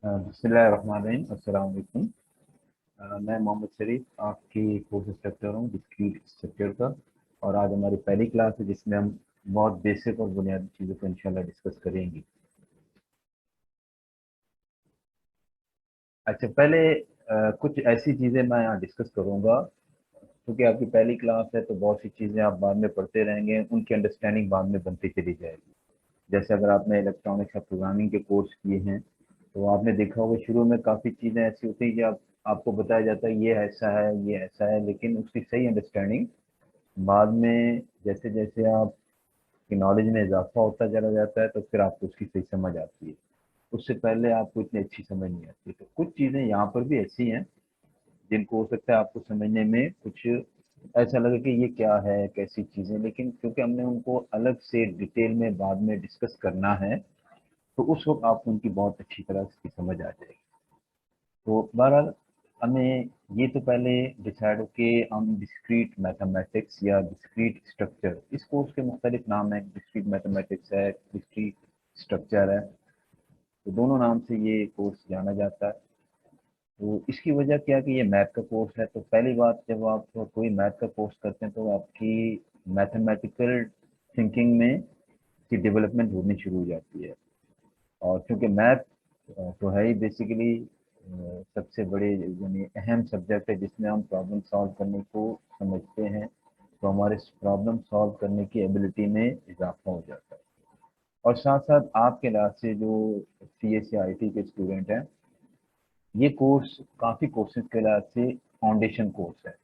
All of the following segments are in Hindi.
बिस्मिल्लाहिर्रहमानिर्रहीम, अस्सलाम वालेकुम। मैं मोहम्मद शरीफ आपकी कोर्स इंस्ट्रक्टर हूँ डिस्क्रीट स्ट्रक्चर का। और आज हमारी पहली क्लास है जिसमें हम बहुत बेसिक और बुनियादी चीज़ों को इंशाल्लाह डिस्कस करेंगे। अच्छा, पहले कुछ ऐसी चीज़ें मैं यहाँ डिस्कस करूँगा क्योंकि आपकी पहली क्लास है तो बहुत सी चीज़ें आप बाद में पढ़ते रहेंगे, उनकी अंडरस्टैंडिंग बाद में बनती चली जाएगी। जैसे अगर आपने इलेक्ट्रॉनिक्स या प्रोग्रामिंग के कोर्स किए हैं तो आपने देखा होगा शुरू में काफ़ी चीज़ें ऐसी होती हैं कि आपको बताया जाता है ये ऐसा है ये ऐसा है, लेकिन उसकी सही अंडरस्टैंडिंग बाद में जैसे जैसे आपकी नॉलेज में इजाफा होता चला जाता है तो फिर आपको उसकी सही समझ आती है। उससे पहले आपको इतनी अच्छी समझ नहीं आती। तो कुछ चीज़ें यहाँ पर भी ऐसी हैं जिनको हो सकता है आपको समझने में कुछ ऐसा लगे कि ये क्या है कैसी चीज़ें, लेकिन क्योंकि हमने उनको अलग से डिटेल में बाद में डिस्कस करना है तो उस वक्त आपको उनकी बहुत अच्छी तरह से समझ आ जाएगी। तो बहरहाल हमें ये तो पहले डिसाइड हो कि हम डिस्क्रीट मैथमेटिक्स या डिस्क्रीट स्ट्रक्चर, इस कोर्स के मुख्तलिफ नाम है, डिस्क्रीट मैथमेटिक्स है, डिस्क्रीट स्ट्रक्चर है, तो दोनों नाम से ये कोर्स जाना जाता है। तो इसकी वजह क्या है कि ये मैथ का कोर्स है, तो पहली बात जब आप कोई मैथ का कोर्स करते हैं तो आपकी मैथमेटिकल थिंकिंग में की डेवलपमेंट होनी शुरू हो जाती है। और क्योंकि मैथ तो है ही बेसिकली सबसे बड़े यानी अहम सब्जेक्ट है जिसमें हम प्रॉब्लम सॉल्व करने को समझते हैं, तो हमारे प्रॉब्लम सॉल्व करने की एबिलिटी में इजाफा हो जाता है। और साथ साथ आपके लिहाज से जो C S C I T के स्टूडेंट हैं, ये कोर्स काफ़ी कोर्सेज के लिहाज से फाउंडेशन कोर्स है।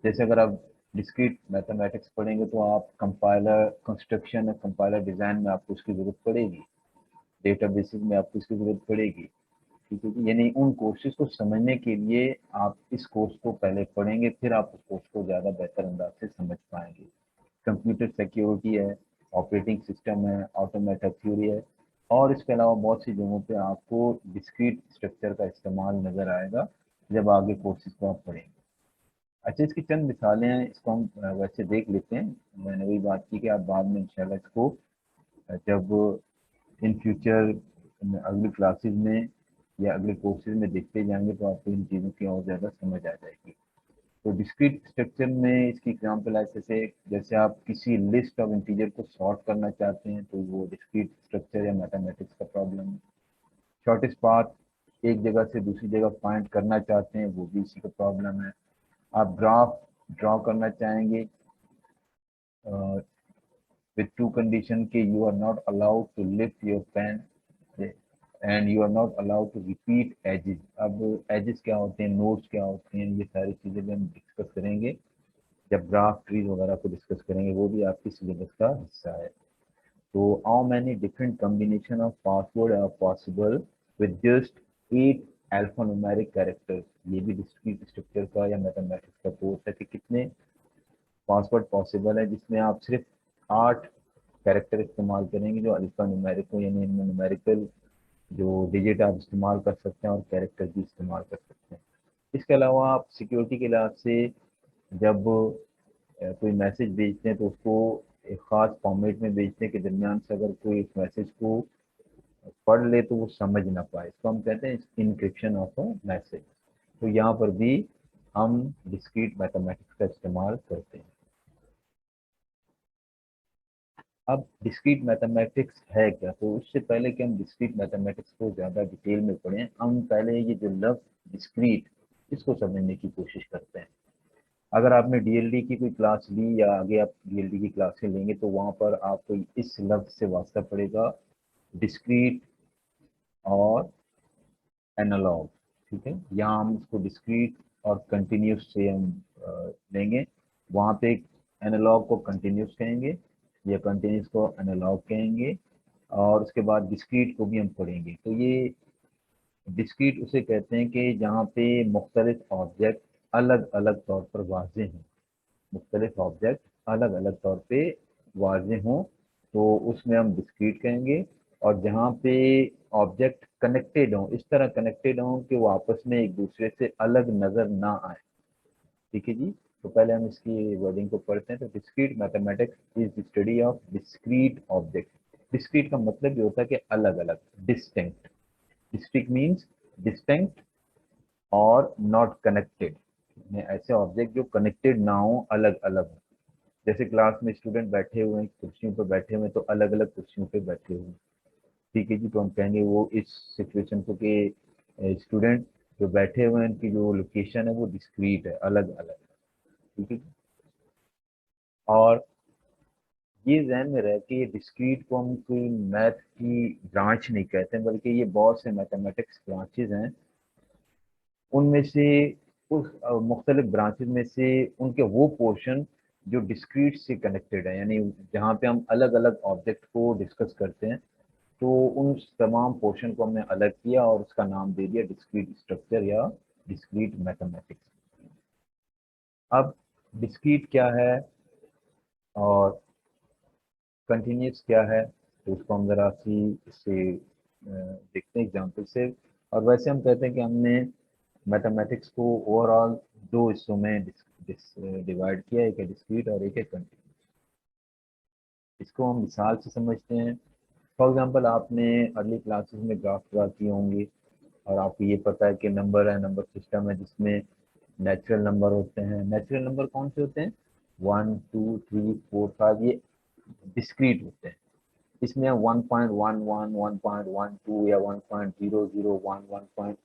जैसे अगर आप डिस्क्रीट मैथमेटिक्स पढ़ेंगे तो आप कंपाइलर कंस्ट्रक्शन और कंपाइलर डिज़ाइन में आपको उसकी ज़रूरत पड़ेगी, डेटा बेसिस में आपको इसकी ज़रूरत पड़ेगी। ठीक है जी, यानी उन कोर्सेज को समझने के लिए आप इस कोर्स को पहले पढ़ेंगे, फिर आप उस कोर्स को ज़्यादा बेहतर अंदाज से समझ पाएंगे। कंप्यूटर सिक्योरिटी है, ऑपरेटिंग सिस्टम है, ऑटोमेटिक थ्योरी है, और इसके अलावा बहुत सी जगहों पे आपको डिस्क्रीट स्ट्रक्चर का इस्तेमाल नज़र आएगा जब आगे कोर्सेज को आप पढ़ेंगे। अच्छा, इसकी चंद मिसालें हैं, इसको हम वैसे देख लेते हैं। मैंने वही बात की कि आप बाद में इंशाल्लाह इसको जब इन फ्यूचर अगली क्लासेस में या अगले कोर्सेज में देखते जाएंगे तो आपको इन चीज़ों की और ज़्यादा समझ आ जाएगी। तो डिस्क्रीट स्ट्रक्चर में इसकी एग्जांपल ऐसे से, जैसे आप किसी लिस्ट ऑफ इंटीजर को सॉर्ट करना चाहते हैं तो वो डिस्क्रीट स्ट्रक्चर या मैथमेटिक्स का प्रॉब्लम है। शॉर्टेस्ट पाथ एक जगह से दूसरी जगह फाइंड करना चाहते हैं, वो भी इसी का प्रॉब्लम है। आप ग्राफ ड्रॉ करना चाहेंगे with two condition कि you are not allowed to lift your pen and you are not allowed to repeat edges। अब edges क्या होते हैं, नोट्स क्या होते हैं, ये सारी चीज़ें भी हम डिस्कस करेंगे जब ग्राफ ट्रीज वगैरह को डिस्कस करेंगे, वो भी आपकी सिलेबस का हिस्सा है। तो how many different combination of password are possible with just 8 alphanumeric characters, ये भी डिस्क्रीट स्ट्रक्चर का या मैथमेटिक्स का कोर्स है कि कितने पासवर्ड पॉसिबल है जिसमें आप सिर्फ 8 कैरेक्टर इस्तेमाल करेंगे जो अल्फा न्यूमेरिक हो, यानी इनमें न्यूमेरिकल जो डिजिट आप इस्तेमाल कर सकते हैं और कैरेक्टर भी इस्तेमाल कर सकते हैं। इसके अलावा आप सिक्योरिटी के लिहाज से जब कोई मैसेज भेजते हैं तो उसको एक ख़ास फॉर्मेट में भेजते हैं कि दरमियान से अगर कोई इस मैसेज को पढ़ ले तो वो समझ ना पाए, इसको हम कहते हैं इनक्रिप्शन ऑफ अ मैसेज। तो यहाँ पर भी हम डिस्क्रीट मैथमेटिक्स का इस्तेमाल करते हैं। अब डिस्क्रीट मैथमेटिक्स है क्या, तो उससे पहले कि हम डिस्क्रीट मैथमेटिक्स को ज़्यादा डिटेल में पढ़ें, हम पहले ये जो लफ्ज़ डिस्क्रीट, इसको समझने की कोशिश करते हैं। अगर आपने डीएलडी की कोई क्लास ली या आगे आप डीएलडी की क्लासें लेंगे तो वहाँ पर आपको इस लफ्ज़ से वास्ता पड़ेगा, डिस्क्रीट और एनालॉग। ठीक है, यहाँ हम इसको डिस्क्रीट और कंटिन्यूस से हम लेंगे। वहाँ पे एनालॉग को कंटिन्यूस कहेंगे या कंटिन्यूस को एनालॉग कहेंगे, और उसके बाद डिस्क्रीट को भी हम पढ़ेंगे। तो ये डिस्क्रीट उसे कहते हैं कि जहाँ पे मुख्तलिफ ऑब्जेक्ट अलग अलग तौर पर वाज़ेह हों, मुख्तलिफ ऑब्जेक्ट अलग अलग तौर पे वाज़ेह हों तो उसमें हम डिस्क्रीट कहेंगे। और जहाँ पे ऑब्जेक्ट कनेक्टेड हों, इस तरह कनेक्टेड हों कि वो आपस में एक दूसरे से अलग नज़र ना आए। ठीक है जी, तो पहले हम इसकी वर्डिंग को पढ़ते हैं। तो discrete mathematics is the study of discrete object. Discrete का मतलब ये होता है कि अलग अलग, डिस्टिंक्ट। डिस्टिंक्ट मीन्स डिस्टिंक्ट और नॉट कनेक्टेड, ऐसे ऑब्जेक्ट जो कनेक्टेड ना हो, अलग अलग हो। जैसे क्लास में स्टूडेंट बैठे हुए हैं, कुर्सियों पर बैठे हुए हैं, तो अलग अलग कुर्सियों पे बैठे हुए हैं। ठीक है जी, तो हम कहेंगे वो इस सिचुएशन को कि स्टूडेंट जो बैठे हुए हैं उनकी जो लोकेशन है वो डिस्क्रीट है, अलग अलग। ठीक है जी। और ये जहन में रहे कि ये डिस्क्रीट को हम कोई मैथ की ब्रांच नहीं कहते हैं, बल्कि ये बहुत से मैथमेटिक्स ब्रांचेज हैं। उनमें से उस मुख्तलिफ ब्रांचेज में से उनके वो पोर्शन जो डिस्क्रीट से कनेक्टेड है, यानी जहाँ पे हम अलग अलग ऑब्जेक्ट को डिस्कस करते हैं, तो उन तमाम पोर्शन को हमने अलग किया और उसका नाम दे दिया डिस्क्रीट स्ट्रक्चर या डिस्क्रीट मैथमेटिक्स। अब डिस्क्रीट क्या है और कंटिन्यूस क्या है, तो उसको हम ज़रा सी इससे देखते हैं एग्जाम्पल से। और वैसे हम कहते हैं कि हमने मैथमेटिक्स को ओवरऑल दो हिस्सों में डिवाइड किया, एक है डिस्क्रीट और एक है कंटिन्यूस। इसको हम मिसाल से समझते हैं। फॉर एग्जांपल आपने अर्ली क्लासेस में ग्राफ ड्रा किए होंगे और आपको ये पता है कि नंबर है, नंबर सिस्टम है जिसमें नेचुरल नंबर होते हैं। नेचुरल नंबर कौन से होते हैं? 1 2 3 4 5, ये डिस्क्रीट होते हैं। इसमें 1.11 1.12 या 1.0011 1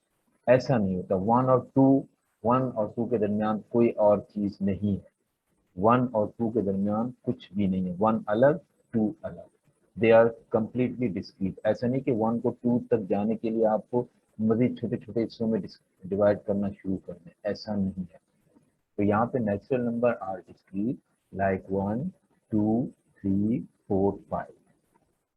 ऐसा नहीं होता। वन और टू के दरमियान कोई और चीज नहीं है। वन और टू के दरमियान कुछ भी नहीं है। वन अलग, टू अलग, दे आर कंप्लीटली डिस्क्रीट। ऐसा नहीं कि वन को टू तक जाने के लिए आपको मजीद छोटे छोटे हिस्सों में डिवाइड करना शुरू कर दें, ऐसा नहीं है। तो यहाँ पे natural number are discrete like 1 2 3 4 5।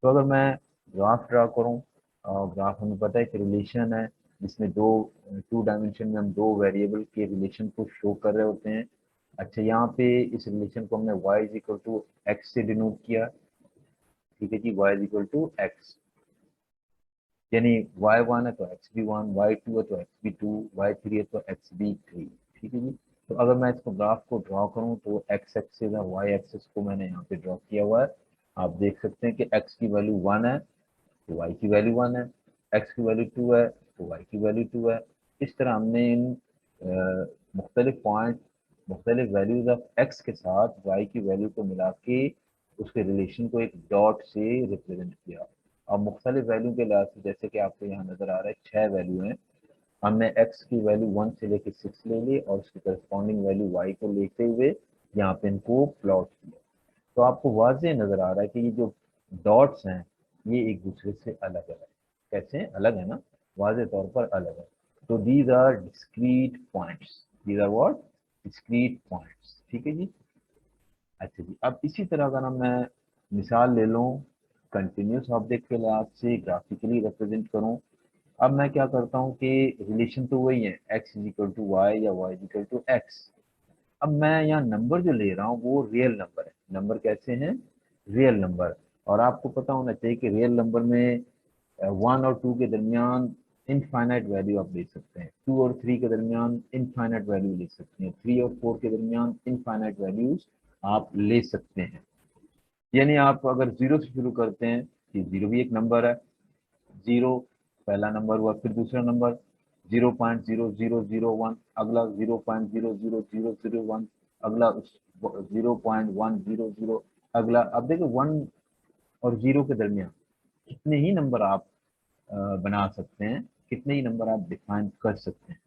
तो अगर मैं ग्राफ ड्रा करूं, और ग्राफ हमें पता है कि रिलेशन है जिसमें दो टू डायमेंशन में हम दो वेरिएबल के रिलेशन को शो कर रहे होते हैं। अच्छा, यहाँ पे इस रिलेशन को हमने y is equal to X से डिनोट किया। ठीक है जी, y is equal to X, यानी y1 है तो x भी 1, y2 है तो x भी 2, y3 है तो x भी 3। ठीक है जी। तो अगर मैं इसको ग्राफ को ड्रॉ करूं तो x एक्सिस और y एक्सिस को मैंने यहाँ पे ड्रॉ किया हुआ है। आप देख सकते हैं कि x की वैल्यू 1 है तो y की वैल्यू 1 है, x की वैल्यू 2 है तो y की वैल्यू 2 है। इस तरह हमने इन मुख्तलिफ पॉइंट, मुख्तलिफ वैल्यूज ऑफ x के साथ y की वैल्यू को मिला के उसके रिलेशन को एक डॉट से रिप्रेजेंट किया। और मुख्तलिफ वैल्यू के लिहाज से, जैसे कि आपको यहाँ नजर आ रहा है 6 वैल्यू हैं, हमने x की वैल्यू 1 से लेकर 6 ले ली और उसकी करस्पॉन्डिंग वैल्यू y को लेते हुए यहाँ पे इनको प्लॉट किया। तो आपको वाज़ेह नजर आ रहा है कि ये जो डॉट्स हैं ये एक दूसरे से अलग अलग, कैसे हैं? अलग है ना, वाज़ेह तौर पर अलग है। तो these are discrete points, these are what, discrete points. ठीक है जी। अच्छा जी, अब इसी तरह अगर हम मैं मिसाल ले लूँ कंटिन्यूस ऑब्जेक्ट के लिहाज से ग्राफिकली रिप्रेजेंट करूँ। अब मैं क्या करता हूँ कि रिलेशन तो वही है, x is equal to Y या y is equal to X. अब मैं यहाँ नंबर जो ले रहा हूँ वो रियल नंबर है। नंबर कैसे हैं? Real number. और आपको पता होना चाहिए कि रियल नंबर में 1 और 2 के दरमियान इनफाइनाइट वैल्यू आप ले सकते हैं, 2 और 3 के दरमियान इनफाइनाइट वैल्यू ले सकते हैं, 3 और 4 के दरमियान इनफाइनाइट वैल्यूज आप ले सकते हैं। यानी आप अगर जीरो से शुरू करते हैं, कि जीरो भी एक नंबर है, जीरो पहला नंबर हुआ, फिर दूसरा नंबर 0.0001, अगला 0.00001, अगला 0.100, अगला। अब देखिए 1 और 0 के दरमियान कितने ही नंबर आप बना सकते हैं, कितने ही नंबर आप डिफाइन कर सकते हैं।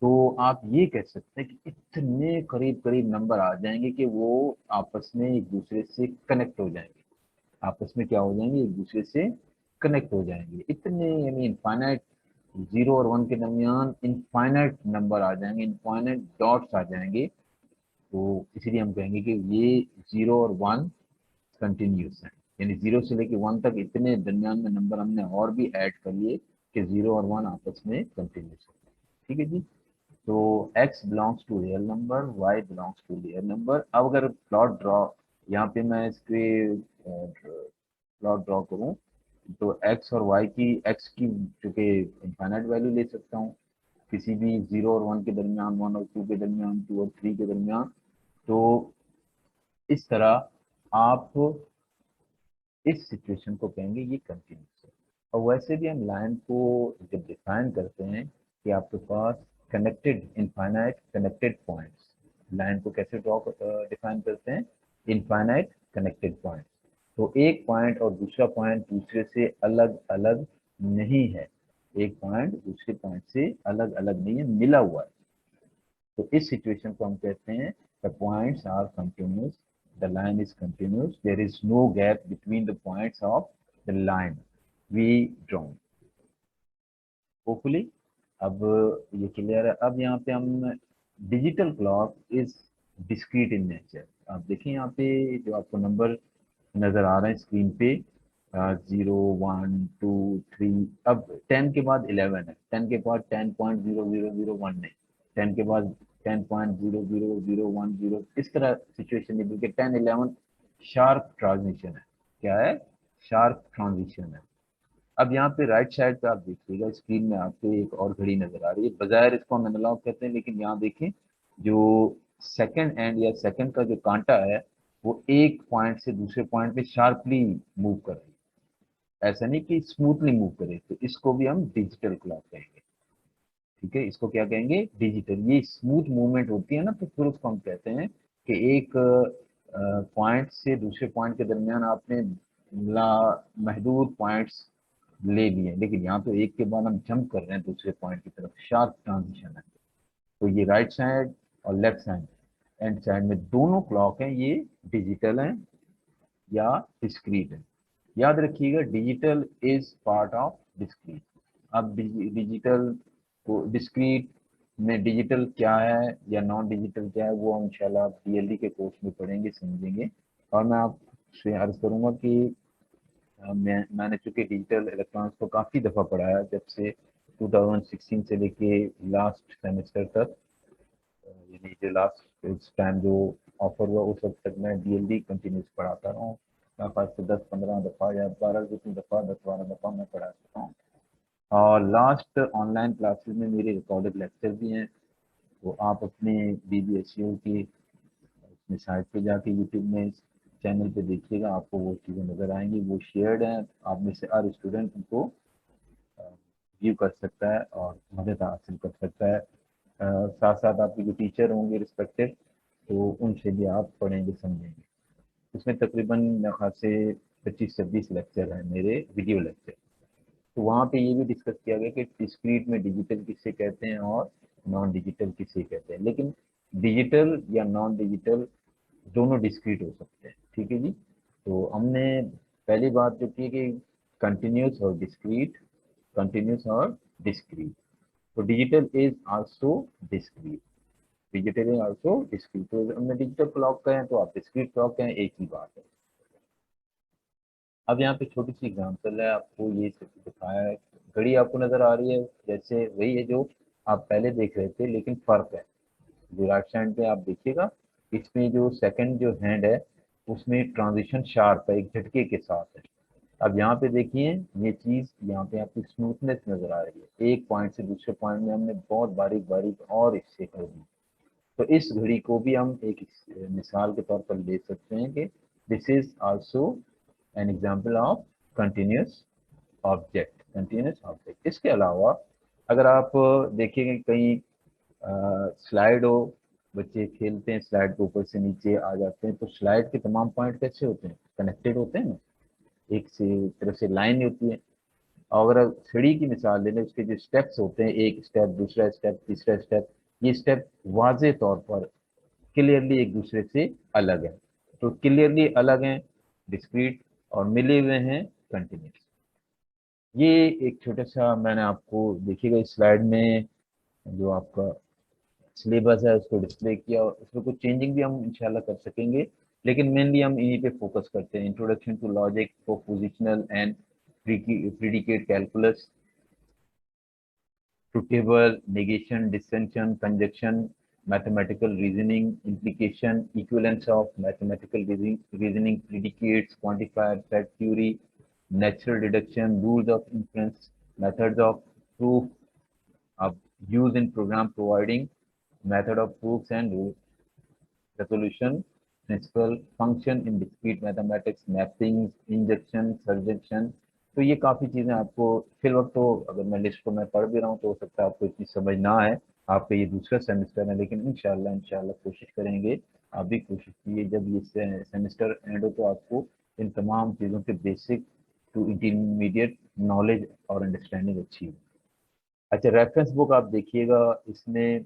तो आप ये कह सकते हैं कि इतने करीब करीब नंबर आ जाएंगे कि वो आपस में एक दूसरे से कनेक्ट हो जाएंगे। आपस में क्या हो जाएंगे? एक दूसरे से कनेक्ट हो जाएंगे। इतने यानी इनफाइनाइट, 0 और 1 के दरमियान इनफाइनाइट नंबर आ जाएंगे, इनफाइनाइट डॉट्स आ जाएंगे। तो इसीलिए हम कहेंगे कि ये 0 और 1 कंटिन्यूस है। यानी 0 से लेके 1 तक इतने दरमियान में नंबर हमने और भी ऐड कर लिए कि 0 और 1 आपस में कंटिन्यूस है। ठीक है जी। तो x belongs to real number, y belongs to real number. अब अगर प्लॉट ड्रॉ, यहाँ पे मैं इसके प्लॉट ड्रॉ करूँ, तो x और y की, x की चूंकि इनफाइनाइट वैल्यू ले सकता हूँ किसी भी 0 और 1 के दरमियान, 1 और 2 के दरमियान, 2 और 3 के दरमियान। तो इस तरह आप इस सिचुएशन को कहेंगे ये कंटिन्यूस है। और वैसे भी हम लाइन को जब डिफाइन करते हैं कि आपके पास connected infinite connected points, line को कैसे ड्रॉ डिफाइन करते हैं, इनफाइनाइट कनेक्टेड पॉइंट्स। तो एक पॉइंट और दूसरा पॉइंट दूसरे से अलग अलग नहीं है, एक पॉइंट दूसरे पॉइंट से अलग अलग नहीं है, मिला हुआ है। तो इस सिचुएशन को हम कहते हैं the points are continuous, the line is continuous, there is no gap between the points of the line we drawn. Hopefully अब ये क्लियर है। अब यहाँ पे हम digital clock is discrete in nature. आप देखें यहाँ पे जो आपको नंबर नजर आ रहे हैं स्क्रीन पे, 0 1 2 3, अब 10 के बाद 11 है, 10 के बाद 10.0001 नहीं, 10 के बाद 10.0001 इस तरह सिचुएशन नहीं, बल्कि 10 11 शार्प ट्रांजिशन है। क्या है? शार्प ट्रांजिशन है। अब यहाँ पे राइट साइड पे आप देखिएगा स्क्रीन में आपको एक और घड़ी नजर आ रही है, बजाय इसको हम एनालॉग कहते हैं, लेकिन यहाँ देखें जो सेकंड एंड या सेकंड का जो कांटा है वो एक पॉइंट से दूसरे पॉइंट पे शार्पली मूव कर रही है, ऐसा नहीं कि स्मूथली मूव करे। तो इसको भी हम डिजिटल क्लॉक कहेंगे। ठीक है, इसको क्या कहेंगे? डिजिटल। ये स्मूथ मूवमेंट होती है ना, तो फिर उसको हम कहते हैं कि एक पॉइंट से दूसरे पॉइंट के दरमियान आपने महदूद पॉइंट्स ले लिए, लेकिन यहाँ तो एक के बाद हम जंप कर रहे हैं दूसरे पॉइंट की तरफ, शार्प ट्रांजिशन है। तो ये राइट साइड और लेफ्ट साइड एंड साइड में दोनों क्लॉक हैं, ये डिजिटल हैं या डिस्क्रीट है। याद रखिएगा digital is part of discrete. अब डिजिटल को डिस्क्रीट में डिजिटल क्या है या नॉन डिजिटल क्या है वो हम इंशाल्लाह डीएलडी के कोर्स में पढ़ेंगे, समझेंगे। और मैं आपसे अर्ज करूंगा कि मैंने चूंकि डिजिटल इलेक्ट्रॉनिक्स को काफ़ी दफ़ा पढ़ा है, जब से 2016 से लेके लास्ट सेमेस्टर तक, यानी जो लास्ट इस टाइम जो ऑफर हुआ उस वक्त तक मैं डीएलडी कंटिन्यूस पढ़ाता रहा हूँ। मैं 10 15 दफ़ा या 12 जितनी दफ़ा 10 12 दफ़ा मैं पढ़ा चुका हूँ। और लास्ट ऑनलाइन क्लासेस में मेरे रिकॉर्डेड लेक्चर भी हैं, वो आप अपने BBSU की उसमें साइट पे जाके यूट्यूब में चैनल पे देखिएगा, आपको वो चीज़ें नज़र आएंगी, वो शेयर्ड हैं, आप में से हर स्टूडेंट उनको व्यू कर सकता है और मदद हासिल कर सकता है। साथ साथ आपके जो टीचर होंगे रिस्पेक्टिव, तो उनसे भी आप पढ़ेंगे समझेंगे। इसमें तकरीबन मेरे ख्याल से 25 26 लेक्चर हैं मेरे, वीडियो लेक्चर। तो वहाँ पे ये भी डिस्कस किया गया कि डिस्क्रीट में डिजिटल किसे कहते हैं और नॉन डिजिटल किसे कहते हैं, लेकिन डिजिटल या नॉन डिजिटल दोनों डिस्क्रीट हो सकते हैं। ठीक है जी। तो हमने पहली बात जो की कि कंटिन्यूस और डिस्क्रीट, कंटिन्यूस और डिस्क्रीट। तो digital is also discrete, digital is also discrete. तो हमने डिजिटल क्लॉक कहें तो आप डिस्क्रीट क्लॉक कहें, एक ही बात है। अब यहाँ पे छोटी सी एग्जांपल है, आपको ये दिखाया है, घड़ी आपको नजर आ रही है जैसे वही है जो आप पहले देख रहे थे, लेकिन फर्क है। जो राइट साइड पे आप देखिएगा, इसमें जो सेकंड जो हैंड है उसमें ट्रांजिशन शार्प है, एक झटके के साथ है। अब यहाँ पे देखिए ये चीज, यहाँ पे आपकी स्मूथनेस नजर आ रही है, एक पॉइंट से दूसरे पॉइंट में हमने बहुत बारीक बारीक और इससे कर दी। तो इस घड़ी को भी हम एक मिसाल के तौर पर ले सकते हैं कि this is also an example of continuous object, continuous object. इसके अलावा अगर आप देखिएगा कहीं स्लाइड हो, बच्चे खेलते हैं स्लाइड के ऊपर से नीचे आ जाते हैं, तो स्लाइड के तमाम पॉइंट कैसे होते हैं? कनेक्टेड होते हैं ना, एक से तरफ से लाइन होती है। और अगर सीढ़ी की मिसाल ले लें, उसके जो स्टेप्स होते हैं, एक स्टेप, दूसरा स्टेप, तीसरा स्टेप, ये स्टेप वाजे तौर पर क्लियरली एक दूसरे से अलग है। तो क्लियरली अलग हैं डिस्क्रीट, और मिले हुए हैं कंटिन्यूस। ये एक छोटा सा मैंने आपको देखिएगा इस स्लाइड में जो आपका सिलेबस है उसको डिस्प्ले किया, और उसमें कुछ चेंजिंग भी हम इंशाल्लाह कर सकेंगे, लेकिन मेनली हम इन्हीं पे फोकस करते हैं। Introduction to logic for positional and predicate calculus, to table, negation, dissension, conjunction, mathematical reasoning, implication, equivalence of mathematical reasoning, predicates, quantifier, set theory, natural deduction, rules of inference, methods of proof, of use in program providing, method of proofs and resolution, principal, function in discrete mathematics, mappings, injection, surjection। तो ये काफ़ी चीज़ें आपको फिल वक्त, तो अगर मैं लिस्ट को मैं पढ़ भी रहा हूँ तो हो सकता है आपको इतनी समझ ना आए, आपका ये दूसरा सेमेस्टर है, लेकिन इंशाल्लाह इंशाल्लाह कोशिश करेंगे। आप भी कोशिश कीजिए जब ये सेमेस्टर एंड हो तो आपको इन तमाम चीज़ों के बेसिक टू इंटरमीडिएट नॉलेज और अंडरस्टैंडिंग अच्छी हो। अच्छा, रेफरेंस बुक आप देखिएगा, इसमें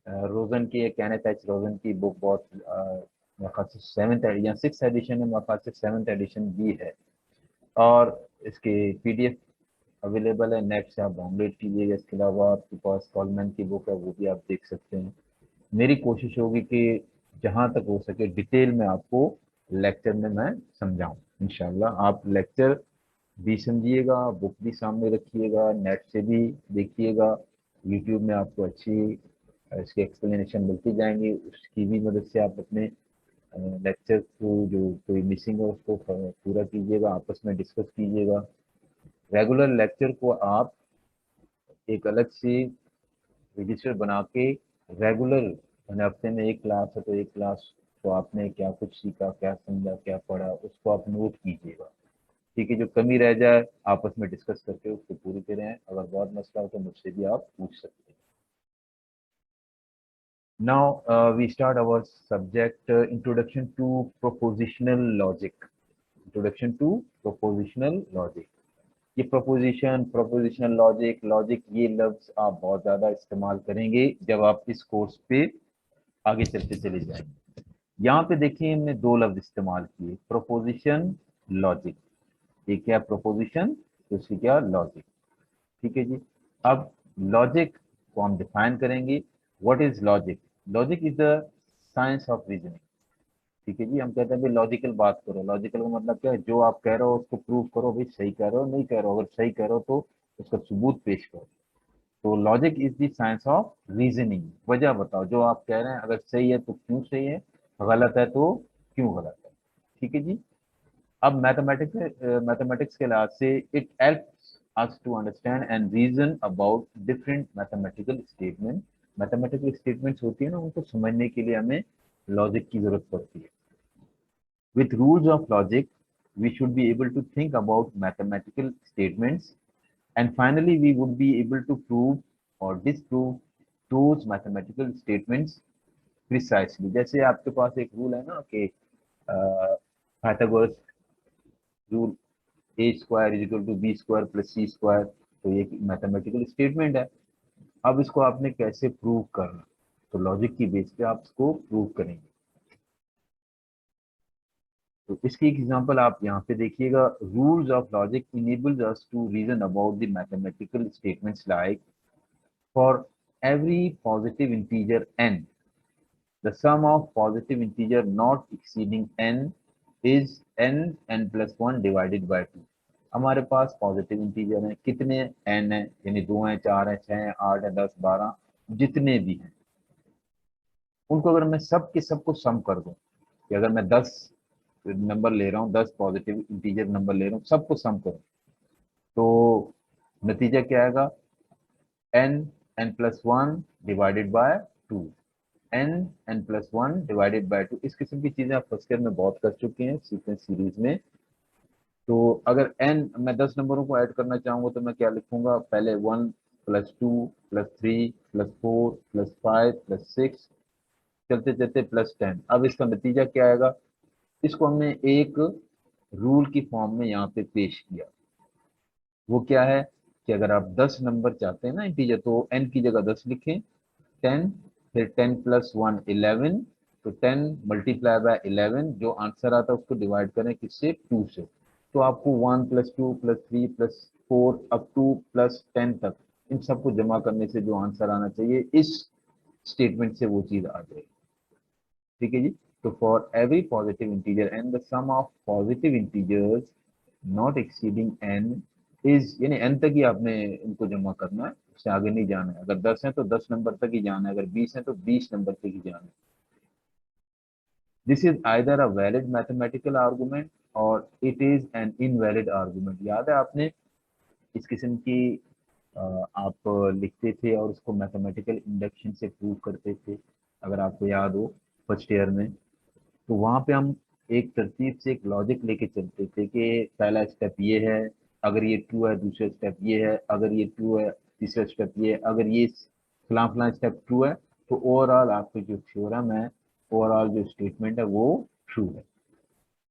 रोजन की, कैनेथ एच रोजन की बुक बहुत मेरे ख्याल से सेवन्थ या सिक्स एडिशन है, मेरे ख्याल से सेवन्थ एडिशन भी है, और इसके पीडीएफ अवेलेबल है, नेट से आप डाउनलोड कीजिएगा। इसके अलावा आपके पास कॉलमैन की बुक है, वो भी आप देख सकते हैं। मेरी कोशिश होगी कि जहाँ तक हो सके डिटेल में आपको लेक्चर में मैं समझाऊं। इंशाल्लाह आप लेक्चर भी समझिएगा, बुक भी सामने रखिएगा, नेट से भी देखिएगा, यूट्यूब में आपको अच्छी इसकी एक्सप्लेनेशन मिलती जाएंगी, उसकी भी मदद से आप अपने लेक्चर को जो कोई मिसिंग है उसको पूरा कीजिएगा, आपस में डिस्कस कीजिएगा। रेगुलर लेक्चर को आप एक अलग से रजिस्टर बना के रेगुलर, मैंने हफ्ते में एक क्लास है तो एक क्लास तो आपने क्या कुछ सीखा, क्या समझा, क्या पढ़ा, उसको आप नोट कीजिएगा। ठीक है, जो कमी रह जाए आपस में डिस्कस करके उसको पूरी करें। अगर बहुत मसला हो तो मुझसे भी आप पूछ सकते हैं। Now we start our subject, introduction to propositional logic. Introduction to propositional logic. ये प्रोपोजिशन, प्रोपोजिशनल लॉजिक, लॉजिक, ये लफ्ज आप बहुत ज्यादा इस्तेमाल करेंगे जब आप इस कोर्स पे आगे चलते चले जाएंगे। यहाँ पे देखिए हमने दो लफ्ज इस्तेमाल किए, प्रोपोजिशन, लॉजिक। एक क्या प्रोपोजिशन, दूसरी क्या लॉजिक। ठीक है जी। अब लॉजिक को हम डिफाइन करेंगे। What is logic? Logic is the science of reasoning. ठीक है जी, हम कहते हैं भाई लॉजिकल बात करो। लॉजिकल का मतलब क्या है? जो आप कह रहे हो उसको प्रूव करो, भाई सही कह रहे हो नहीं कह रहे हो, अगर सही कह रहे हो तो उसका सबूत पेश करो। तो logic is the science of reasoning. वजह बताओ, जो आप कह रहे हैं अगर सही है तो क्यों सही है, गलत है तो क्यों गलत है। ठीक है जी। अब मैथमेटिक्स के लिहाज से it helps us to understand and reason about different mathematical statement। Mathematical statements होती है ना, उनको समझने के लिए हमें लॉजिक की जरूरत पड़ती है। With rules of logic, we should be able to think about mathematical statements, and finally we would be able to prove or disprove those mathematical statements precisely। जैसे आपके पास एक रूल है ना कि Pythagoras rule, A square is equal to B square plus C square, तो ये मैथमेटिकल स्टेटमेंट है। अब इसको आपने कैसे प्रूव करना, तो लॉजिक की बेस पे आप इसको प्रूव करेंगे। तो इसकी एक एग्जांपल आप यहाँ पे देखिएगा। Rules of logic enables us to reason about the mathematical statements like, for every positive integer n, the sum of positive integer not exceeding n is n plus 1 divided by 2। हमारे पास पॉजिटिव इंटीजर हैं, कितने n है, यानी 2 हैं, 4 हैं, 6 हैं, 8 है, 10, 12, जितने भी हैं उनको अगर मैं सब के सबको सम कर दूं, कि अगर मैं 10 नंबर ले रहा हूँ, 10 पॉजिटिव इंटीजर नंबर ले रहा हूँ, सबको सम करूँ, तो नतीजा क्या आएगा? n plus one divided by two. n plus one divided by two, इस किस्म की चीजें आप फर्स्ट ईयर में बहुत कर चुके हैं सीक्वेंस सीरीज में। तो अगर n, मैं 10 नंबरों को ऐड करना चाहूंगा तो मैं क्या लिखूंगा? पहले 1 plus 2 plus 3 plus 4 plus 5 plus 6, चलते चलते प्लस 10। अब इसका नतीजा क्या आएगा? इसको हमने एक रूल की फॉर्म में यहाँ पे पेश किया। वो क्या है कि अगर आप 10 नंबर चाहते हैं ना इंटीजर, तो n की जगह 10 लिखें, 10, फिर 10 प्लस 1 11, तो 10 मल्टीप्लाई बाय 11, जो आंसर आता है उसको डिवाइड करें किससे? 2 से। तो आपको 1 plus 2 plus 3 plus 4 up two plus 10 तक, इन सबको जमा करने से जो आंसर आना चाहिए इस स्टेटमेंट से वो चीज आ जाएगी। ठीक है जी। तो for every positive integer N, the sum of positive integers not exceeding N is, यानी एन तक ही आपने इनको जमा करना है, उससे आगे नहीं जाना है। अगर 10 है तो 10 नंबर तक ही जाना है, अगर 20 है तो 20 नंबर तक ही जाना है। This is either a valid mathematical argument और it is an invalid argument. याद है आपने इस किस्म की आप लिखते थे और उसको मैथमेटिकल इंडक्शन से प्रूव करते थे, अगर आपको याद हो फर्स्ट ईयर में। तो वहां पे हम एक तरतीब से एक लॉजिक लेके चलते थे कि पहला स्टेप ये है, अगर ये ट्रू है दूसरा स्टेप ये है, अगर ये ट्रू है तीसरा स्टेप ये है, अगर ये फलां फलां स्टेप ट्रू है तो ओवरऑल आपकी जो थ्योरम है, ओवरऑल जो स्टेटमेंट है वो ट्रू है।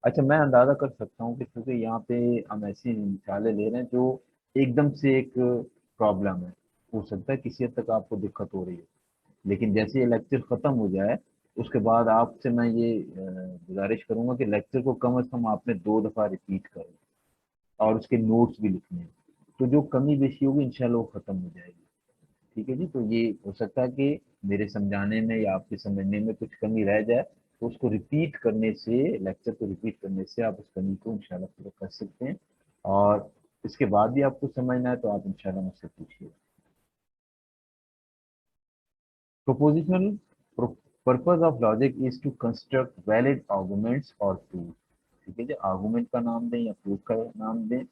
अच्छा, मैं अंदाजा कर सकता हूँ कि क्योंकि यहाँ पे हम ऐसी मिसालें ले रहे हैं जो एकदम से एक प्रॉब्लम है, हो सकता है किसी हद तक आपको दिक्कत हो रही है, लेकिन जैसे ये लेक्चर खत्म हो जाए उसके बाद आपसे मैं ये गुजारिश करूंगा कि लेक्चर को कम से कम आपने 2 दफा रिपीट करें और उसके नोट्स भी लिखने हैं, तो जो कमी बेशी होगी इंशाल्लाह वो खत्म हो जाएगी। ठीक है जी, तो ये हो सकता है कि मेरे समझाने में या आपके समझने में कुछ कमी रह जाए, तो उसको रिपीट करने से, लेक्चर को रिपीट करने से आप उस कमी को इंशाल्लाह पूरा कर सकते हैं। और इसके बाद भी आपको समझना है तो आप इंशाल्लाह मुझसे पूछिए। Propositional purpose of logic is to construct valid arguments और प्रूफ। ठीक है जी, आर्गुमेंट का नाम दें या प्रूफ का नाम दें।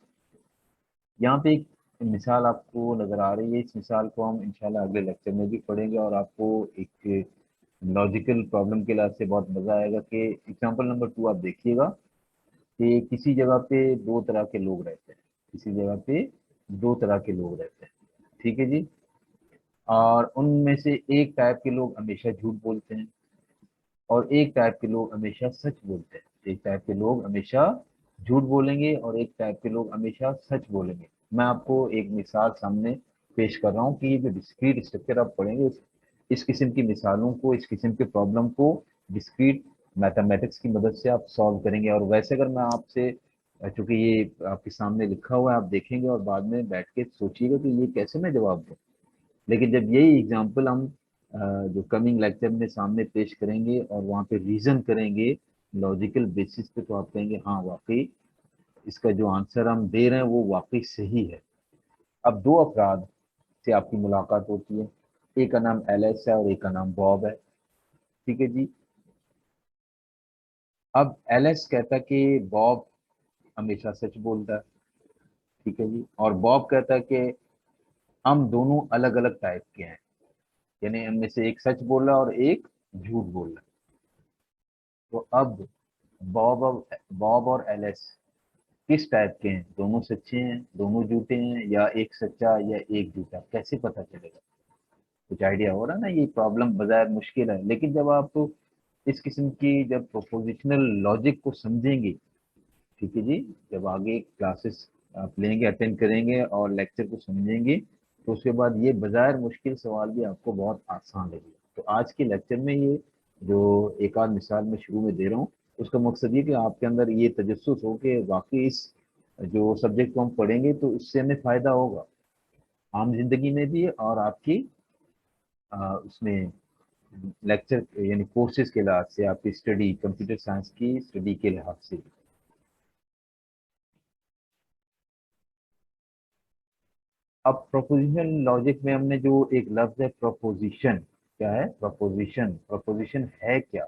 यहाँ पे एक मिसाल आपको नजर आ रही है, इस मिसाल को हम इंशाल्लाह अगले लेक्चर में भी पढ़ेंगे और आपको एक लॉजिकल प्रॉब्लम के लिहाज से बहुत मजा आएगा। कि एग्जांपल नंबर 2 आप देखिएगा कि किसी जगह पे 2 तरह के लोग रहते हैं, किसी जगह पे 2 तरह के लोग रहते हैं। ठीक है जी, और उनमें से एक टाइप के लोग हमेशा झूठ बोलते हैं और एक टाइप के लोग हमेशा सच बोलते हैं। एक टाइप के लोग हमेशा झूठ बोलेंगे और एक टाइप के लोग हमेशा सच बोलेंगे। मैं आपको एक मिसाल सामने पेश कर रहा हूँ कि ये जो डिस्क्रीट स्ट्रक्चर आप पढ़ेंगे इस किस्म की मिसालों को, इस किस्म के प्रॉब्लम को डिस्क्रीट मैथमेटिक्स की मदद से आप सॉल्व करेंगे। और वैसे अगर मैं आपसे, चूंकि ये आपके सामने लिखा हुआ है, आप देखेंगे और बाद में बैठ के सोचिएगा कि ये कैसे मैं जवाब दूँ, लेकिन जब यही एग्जाम्पल हम जो कमिंग लेक्चर में सामने पेश करेंगे और वहाँ पे रीजन करेंगे लॉजिकल बेसिस पे, तो आप कहेंगे हाँ वाकई इसका जो आंसर हम दे रहे हैं वो वाकई सही है। अब 2 अफराद से आपकी मुलाकात होती है, एक का नाम एलेक्स है और एक का नाम बॉब है। ठीक है जी, अब एलेक्स कहता है कि बॉब हमेशा सच बोलता है। ठीक है जी, और बॉब कहता है कि हम दोनों अलग अलग टाइप के हैं, यानी इनमें से एक सच बोल रहा है और एक झूठ बोल रहा है। तो अब बॉब और एलिस किस टाइप के हैं? दोनों सच्चे हैं, दोनों झूठे हैं, या एक सच्चा या एक झूठा, कैसे पता चलेगा? कुछ आइडिया हो रहा है ना? ये प्रॉब्लम बाजार मुश्किल है, लेकिन जब आप इस किस्म की जब प्रोपोजिशनल लॉजिक को समझेंगे, ठीक है जी, जब आगे क्लासेस आप लेंगे, अटेंड करेंगे और लेक्चर को समझेंगे, तो उसके बाद ये बाजार मुश्किल सवाल भी आपको बहुत आसान लगेगा। तो आज के लेक्चर में ये जो एक आध मिसाल मैं शुरू में दे रहा हूँ, उसका मकसद ये कि आपके अंदर ये तजस्सुस हो कि वाकई इस जो सब्जेक्ट को हम पढ़ेंगे तो इससे हमें फायदा होगा आम जिंदगी में भी और आपकी उसमें लेक्चर यानी कोर्सेज के लिहाज से, आपकी स्टडी कंप्यूटर साइंस की स्टडी के लिहाज से। अब प्रोपोजिशन लॉजिक में हमने जो एक लफ्ज है प्रोपोजिशन, क्या है प्रोपोजिशन? प्रोपोजिशन है क्या,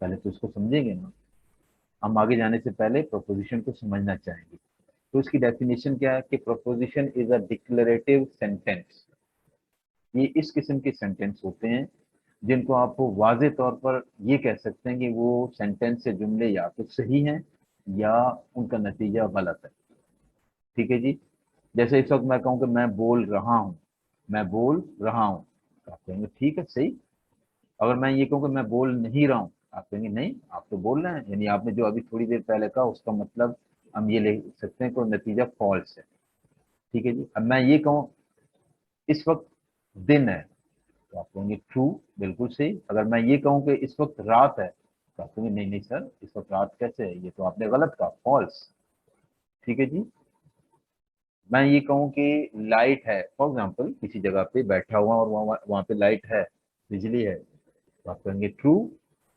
पहले तो इसको समझेंगे ना। हम आगे जाने से पहले प्रोपोजिशन को समझना चाहेंगे। तो इसकी डेफिनेशन क्या है कि proposition is a declarative sentence. ये इस किस्म के सेंटेंस होते हैं जिनको आप वाजे तौर पर ये कह सकते हैं कि वो सेंटेंस से जुमले या तो सही हैं या उनका नतीजा गलत है। ठीक है जी, जैसे इस वक्त मैं कहूँ कि मैं बोल रहा हूँ, मैं बोल रहा हूँ, तो आप कहेंगे ठीक है सही। अगर मैं ये कहूँ कि मैं बोल नहीं रहा हूँ, आप कहेंगे नहीं आप तो बोल रहे हैं, यानी आपने जो अभी थोड़ी देर पहले कहा उसका मतलब हम ये ले सकते हैं कि नतीजा फॉल्स है। ठीक है जी, अब मैं ये कहूँ इस वक्त दिन है, तो आप कहेंगे ट्रू, बिल्कुल सही। अगर मैं ये कहूँ कि इस वक्त रात है, तो आप कहेंगे नहीं नहीं सर, इस वक्त रात कैसे है, ये तो आपने गलत कहा, फॉल्स। ठीक है जी, मैं ये कहूँ कि लाइट है, फॉर एग्जाम्पल किसी जगह पे बैठा हुआ और वहाँ वहाँ पे लाइट है, बिजली है, तो आप कहेंगे ट्रू।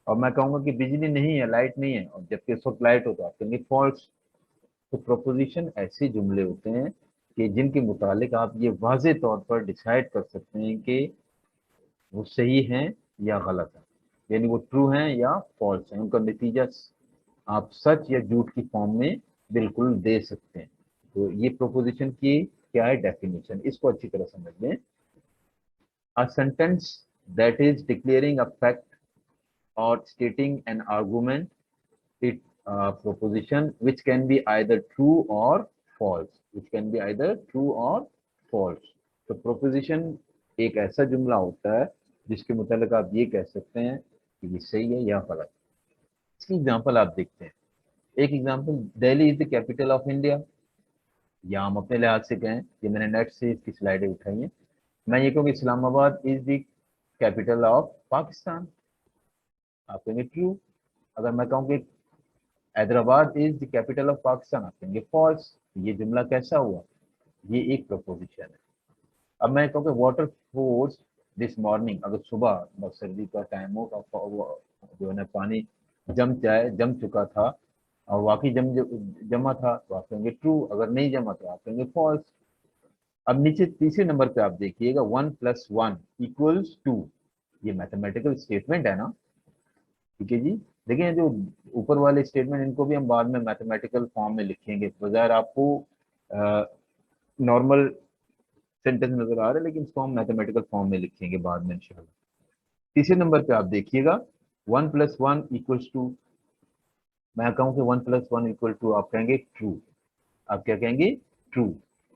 और मैं कहूँगा कि बिजली नहीं है, लाइट नहीं है, और जबकि इस वक्त लाइट हो, तो आप कहेंगे फॉल्स। तो प्रोपोजिशन ऐसे जुमले होते हैं कि जिनके मुतालिक आप ये वाजे तौर पर डिसाइड कर सकते हैं कि वो सही हैं या गलत है, यानी वो ट्रू हैं या फॉल्स हैं, उनका नतीजा आप सच या झूठ की फॉर्म में बिल्कुल दे सकते हैं। तो ये प्रोपोजिशन की क्या है डेफिनेशन, इसको अच्छी तरह समझ लें। A sentence that is declaring a fact or stating an argument, it proposition which can be either true or false। Which can be either true और फॉल्स। तो प्रोपोजिशन एक ऐसा जुमला होता है जिसके मुताबिक आप ये कह सकते हैं कि ये सही है या गलत। इसकी एग्जांपल आप देखते हैं। एक example, Delhi is the capital of India, या हम अपने लिहाज से कहें, ये मैंने नेट से इसकी स्लाइडें उठाई हैं। मैं ये कहूँ कि Islamabad is the capital of Pakistan, आप कहेंगे ट्रू। अगर मैं कहूँ कि Hyderabad is the capital of Pakistan, आप कहेंगे फॉल्स। ये जुमला कैसा हुआ? ये एक प्रपोजिशन है। अब मैं कहूँ कि वाटर फ्लोज दिस मॉर्निंग, अगर सुबह बहुत सर्दी का टाइम हो तो जो है ना पानी जम चुका था और वाकई जमा था, तो आप कहेंगे ट्रू। अगर नहीं जमा तो आप कहेंगे फॉल्स। अब नीचे तीसरे नंबर पे आप देखिएगा 1+1 = 2, ये मैथमेटिकल स्टेटमेंट है ना, ठीक है जी। देखिए जो ऊपर वाले स्टेटमेंट, इनको भी हम बाद में मैथमेटिकल फॉर्म में लिखेंगे, बजाय आपको नॉर्मल सेंटेंस नजर आ रहा है, लेकिन इसको हम मैथमेटिकल फॉर्म में लिखेंगे बाद में इंशाल्लाह। तीसरे नंबर पे आप देखिएगा 1+1 = 2, मैं कहूँ कि 1+1 = 2, आप कहेंगे ट्रू। आप क्या कहेंगे? ट्रू।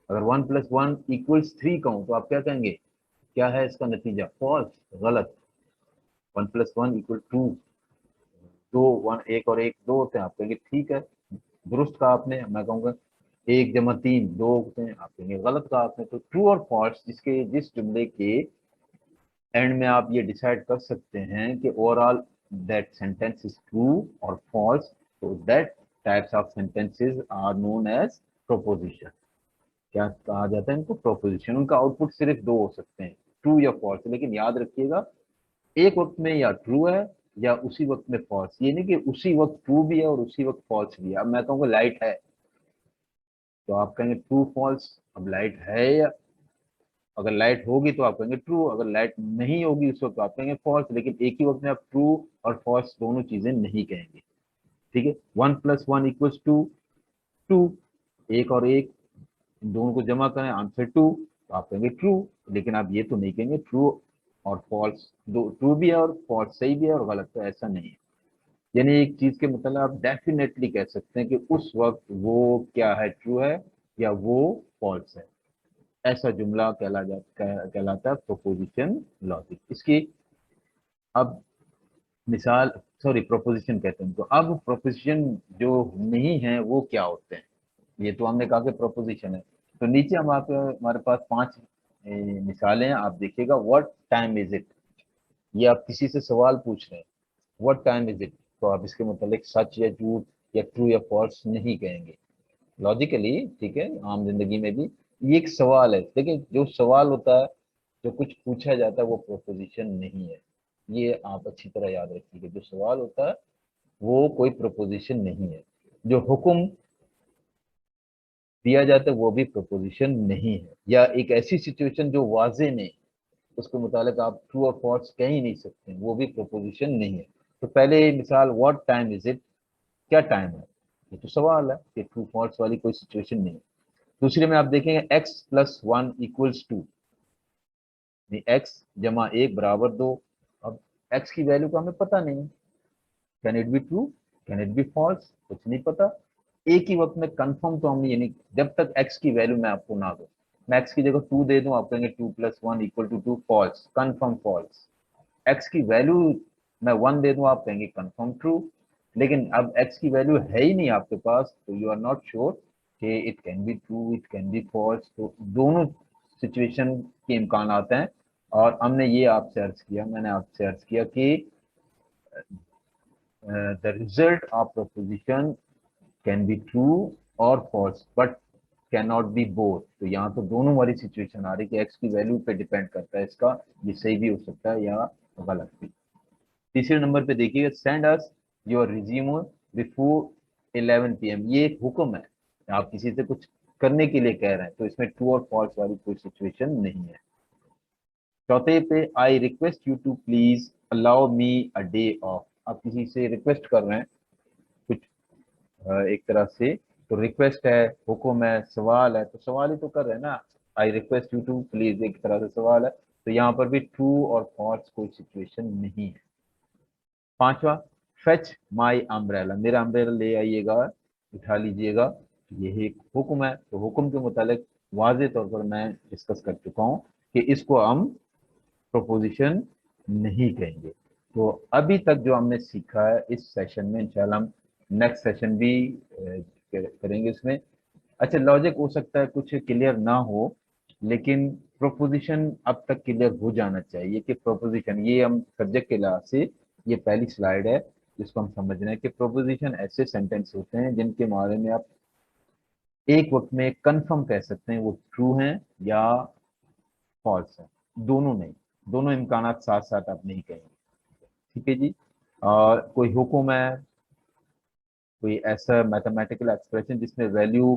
अगर 1+1 = 3 कहूँ तो आप क्या कहेंगे? क्या है इसका नतीजा? फॉल्स, गलत। 1+1 = 2, दो वन, एक और एक दो होते हैं, आप कहेंगे ठीक है, दुरुस्त कहा आपने। मैं कहूँगा 1+3 2 होते हैं, आप कहेंगे गलत कहा आपने। तो ट्रू और फॉल्स जिस जुमले के एंड में आप ये डिसाइड कर सकते हैं कि overall that sentence is true और फॉल्स, तो that types of sentences are known as proposition. क्या कहा जाता है इनको? प्रोपोजिशन। उनका आउटपुट सिर्फ दो हो सकते हैं, ट्रू या फॉल्स। लेकिन याद रखिएगा, एक वक्त में या ट्रू है या उसी वक्त में फॉल्स। ये नहीं कि उसी वक्त ट्रू भी है और उसी वक्त फॉल्स भी है। अब मैं कहूँगा लाइट है, तो आप कहेंगे ट्रू फॉल्स। अब लाइट है, या अगर लाइट होगी तो आप कहेंगे ट्रू, अगर लाइट नहीं होगी उस वक्त तो आप कहेंगे फॉल्स। लेकिन एक ही वक्त में आप ट्रू और फॉल्स दोनों चीजें नहीं कहेंगे, ठीक है। 1+1 = 2, एक और एक, इन दोनों को जमा करें, आंसर 2, तो आप कहेंगे ट्रू। लेकिन आप ये तो नहीं कहेंगे ट्रू और फॉल्स, दो ट्रू भी है और फॉल्स सही भी है और गलत, तो ऐसा नहीं है। यानी एक चीज के मतलब आप डेफिनेटली कह सकते हैं कि उस वक्त वो क्या है, ट्रू है या वो फॉल्स है। ऐसा जुमला कहलाता है प्रोपोजिशन लॉजिक। इसकी अब मिसाल, सॉरी प्रोपोजिशन कहते हैं। तो अब प्रोपोजिशन जो नहीं है वो क्या होते हैं? ये तो हमने कहा कि प्रोपोजिशन है। तो नीचे हमारे पास 5 मिसालें हैं, आप देखिएगा। व्हाट टाइम इज इट, ये आप किसी से सवाल पूछ रहे हैं, व्हाट टाइम इज इट, तो आप इसके मतलब सच या झूठ या ट्रू या फॉल्स नहीं कहेंगे लॉजिकली, ठीक है। आम जिंदगी में भी ये एक सवाल है। देखिए जो सवाल होता है, जो कुछ पूछा जाता है, वो प्रोपोजिशन नहीं है। ये आप अच्छी तरह याद रखिएगा, जो सवाल होता है वो कोई प्रोपोजिशन नहीं है। जो हुक्म दिया जाता है वो भी प्रोपोजिशन नहीं है। या एक ऐसी सिचुएशन जो वाजे नहीं, उसके मुतालिक आप ट्रू और फॉल्स कह ही नहीं सकते, वो भी प्रोपोजिशन नहीं है। तो पहले मिसाल, व्हाट टाइम इज इट, क्या टाइम है, ये तो सवाल है, कि ट्रू फॉल्स वाली कोई सिचुएशन नहीं है। दूसरे में आप देखेंगे x+1 = 2, x जमा 1 = 2। अब x की वैल्यू का हमें पता नहीं, can it be true, can it be false, कुछ नहीं पता। एक ही वक्त में कंफर्म तो हम ये नहीं, जब तक x की वैल्यू मैं आपको ना दूं। मैं x की जगह 2 दे दूं, आप कहेंगे 2+1 = 2, फॉल्स, कंफर्म फॉल्स। x की वैल्यू मैं 1 दे दूं, आप कहेंगे कंफर्म ट्रू। लेकिन अब x की वैल्यू है ही नहीं आपके पास, तो यू आर नॉट श्योर कि it can be true, it can be false. तो दोनों सिचुएशन के इम्कान आते हैं। और हमने ये आपसे अर्ज किया, मैंने आपसे अर्ज किया कि the result of proposition can be true और false but can not be both. तो यहाँ तो दोनों वाली सिचुएशन आ रही कि एक्स की वैल्यू पे डिपेंड करता है इसका, ये सही भी हो सकता है या गलत भी। तीसरे नंबर पे देखिएगा, send us your resume before 11 PM, ये एक हुक्म है, आप किसी से कुछ करने के लिए कह रहे हैं, तो इसमें ट्रू और फॉल्स वाली कोई सिचुएशन नहीं है। चौथे पे, I request you to please allow me a day off, आप किसी से रिक्वेस्ट कर रहे हैं कुछ, एक तरह से तो रिक्वेस्ट है, हुक्म है, सवाल है, तो सवाल ही तो कर रहे हैं ना। I request you to please एक तरह से सवाल है, तो यहाँ पर भी ट्रू और फॉल्स कोई सिचुएशन नहीं है। पांचवा, फेच माई अम्ब्रेला, मेरा अम्ब्रेला ले आइएगा, उठा लीजिएगा। ये एक हुक्म है, तो हुक्म के मुतालिक वाज़े तौर पर मैं डिस्कस कर चुका हूँ कि इसको हम प्रोपोजिशन नहीं कहेंगे। तो अभी तक जो हमने सीखा है इस सेशन में, इंशाल्लाह हम नेक्स्ट सेशन भी करेंगे इसमें। अच्छा, लॉजिक हो सकता है कुछ क्लियर ना हो, लेकिन प्रोपोजिशन अब तक क्लियर हो जाना चाहिए कि प्रोपोजिशन, ये हम सब्जेक्ट के लिहाज से ये पहली स्लाइड है जिसको हम समझ रहे हैं कि प्रोपोजिशन ऐसे सेंटेंस होते हैं जिनके बारे में आप एक वक्त में कंफर्म कह सकते हैं वो ट्रू हैं या फॉल्स हैं, दोनों नहीं, दोनों इम्कानात साथ साथ आप नहीं कहेंगे। ठीक है जी। और कोई हुक्म है, कोई ऐसा मैथमेटिकल एक्सप्रेशन जिसमें वैल्यू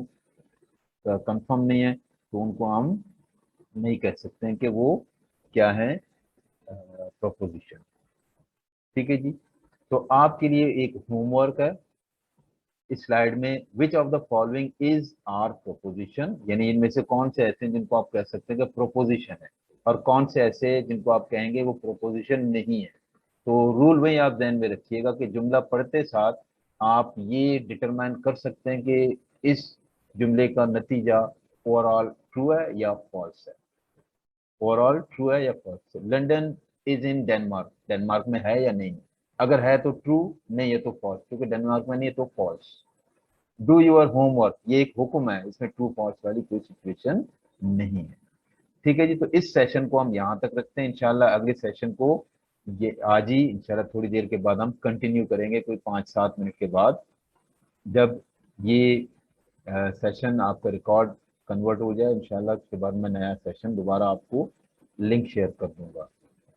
कंफर्म नहीं है, तो उनको हम नहीं कह सकते हैं कि वो क्या है, प्रोपोजिशन। ठीक है जी। तो आपके लिए एक होमवर्क है इस स्लाइड में, which of the following is are proposition, यानी इनमें से कौन से ऐसे हैं जिनको आप कह सकते हैं कि प्रोपोजिशन है, और कौन से ऐसे हैं जिनको आप कहेंगे वो प्रोपोजिशन नहीं है। तो रूल वही आप ध्यान में रखिएगा कि जुमला पढ़ते साथ आप ये डिटरमाइन कर सकते हैं कि इस जुमले का नतीजा ओवरऑल ट्रू है या फॉल्स है, ओवरऑल ट्रू है या फॉल्स है। London is in Denmark, Denmark में है या नहीं, अगर है तो ट्रू, नहीं है तो फॉल्स, क्योंकि डेनमार्क में नहीं है तो फॉल्स। डू योर होमवर्क, ये एक हुक्म है, इसमें ट्रू फॉल्स वाली कोई सिचुएशन नहीं है। ठीक है जी। तो इस सेशन को हम यहाँ तक रखते हैं, इंशाल्लाह अगले सेशन को ये आज ही इंशाल्लाह थोड़ी देर के बाद हम कंटिन्यू करेंगे, कोई 5-7 मिनट के बाद, जब ये सेशन आपका रिकॉर्ड कन्वर्ट हो जाए इंशाल्लाह, उसके बाद मैं नया सेशन दोबारा आपको लिंक शेयर कर दूंगा।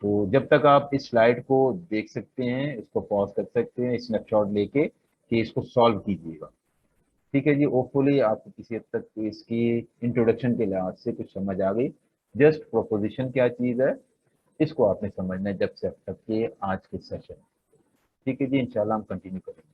तो जब तक आप इस स्लाइड को देख सकते हैं, इसको पॉज कर सकते हैं स्नैपशॉट लेके कि इसको सॉल्व कीजिएगा। ठीक है जी। होपफुली आपको किसी हद तक इसकी इंट्रोडक्शन के लिहाज से कुछ समझ आ गई। जस्ट प्रोपोजिशन क्या चीज़ है इसको आपने समझना है जब से अब तक के आज के सेशन। ठीक है जी, इंशाल्लाह हम कंटिन्यू करेंगे।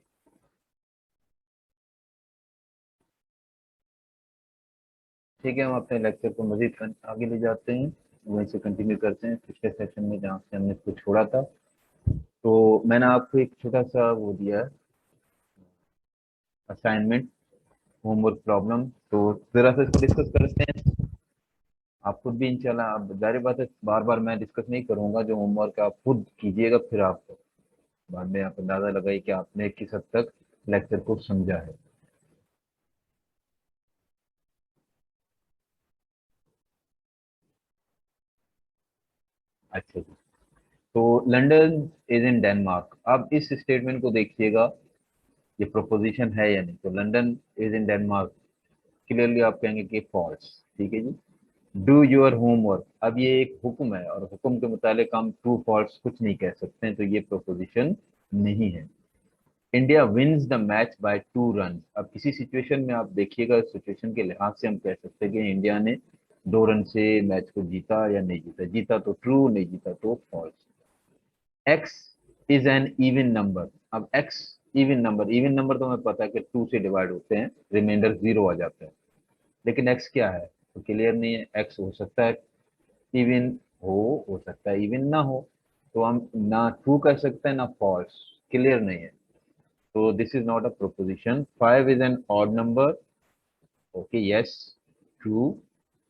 ठीक है, हम अपने लेक्चर को मजीद आगे ले जाते हैं, वहीं से कंटिन्यू करते हैं पिछले सेशन में जहाँ से हमने इसको छोड़ा था। तो मैंने आपको एक छोटा सा वो दिया है असाइनमेंट, होमवर्क प्रॉब्लम, तो जरा सा इसको डिस्कस करते हैं। आप खुद भी इंशाल्लाह, आप जाहिर बात है बार बार मैं डिस्कस नहीं करूंगा, जो होमवर्क आप खुद कीजिएगा, फिर आप बाद में आप अंदाजा लगाइए कि आपने किस हद तक लेक्चर को समझा है। अच्छा जी। तो लंदन इज इन डेनमार्क, अब इस स्टेटमेंट को देखिएगा, ये प्रोपोजिशन है या नहीं। तो London is in Denmark, clearly आप कहेंगे कि फॉल्स। ठीक है जी। डू योर होमवर्क, अब ये एक हुक्म है और हुक्म के मुतालिक हम ट्रू फॉल्स कुछ नहीं कह सकते हैं, तो ये प्रोपोजिशन नहीं है। India wins the match by 2 run, अब किसी सिचुएशन में आप देखिएगा, सिचुएशन के लिहाज से हम कह सकते हैं कि इंडिया ने 2 रन से मैच को जीता या नहीं जीता, जीता तो ट्रू, नहीं जीता तो false. X is an even number, अब X even number, even number तो हमें पता है कि 2 से डिवाइड होते हैं, रिमाइंडर 0 आ जाता है, लेकिन एक्स क्या है तो क्लियर नहीं है। एक्स हो सकता है इवन, हो सकता है इवन ना हो, तो हम ना ट्रू कह सकते हैं ना फॉल्स, क्लियर नहीं है, तो this is not a proposition. 5 is an odd number, okay yes, true.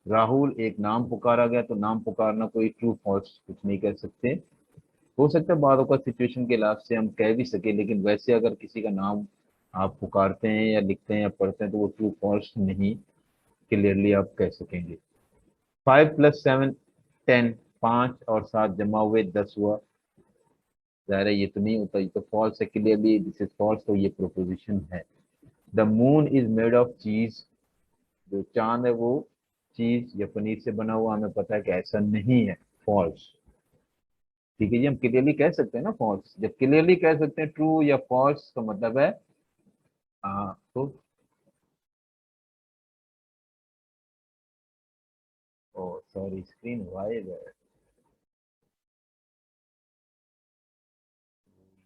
Rahul एक नाम पुकारा गया, तो नाम पुकारना कोई ट्रू फॉल्स कुछ नहीं कह सकते। हो सकता है बाद का सिचुएशन के हिसाब से हम कह भी सके, लेकिन वैसे अगर किसी का नाम आप पुकारते हैं या लिखते हैं या पढ़ते हैं तो वो ट्रू फॉल्स नहीं क्लियरली आप कह सकेंगे। 5 + 7 10, 5 और 7 जमा हुए 10 हुआ, ज़ाहिर है ये तो नहीं होता, ये तो फॉल्स है, क्लियरली दिस इज फॉल्स, तो ये प्रोपोजिशन है। The moon is made of चीज, जो चांद है वो चीज या पनीर से बना हुआ, हमें पता है कि ऐसा नहीं है, फॉल्स। ठीक है जी, हम क्लियरली कह सकते हैं ना फॉल्स, जब क्लियरली कह सकते हैं ट्रू या फॉल्स तो मतलब है तो ओ सॉरी, स्क्रीन वाइड है,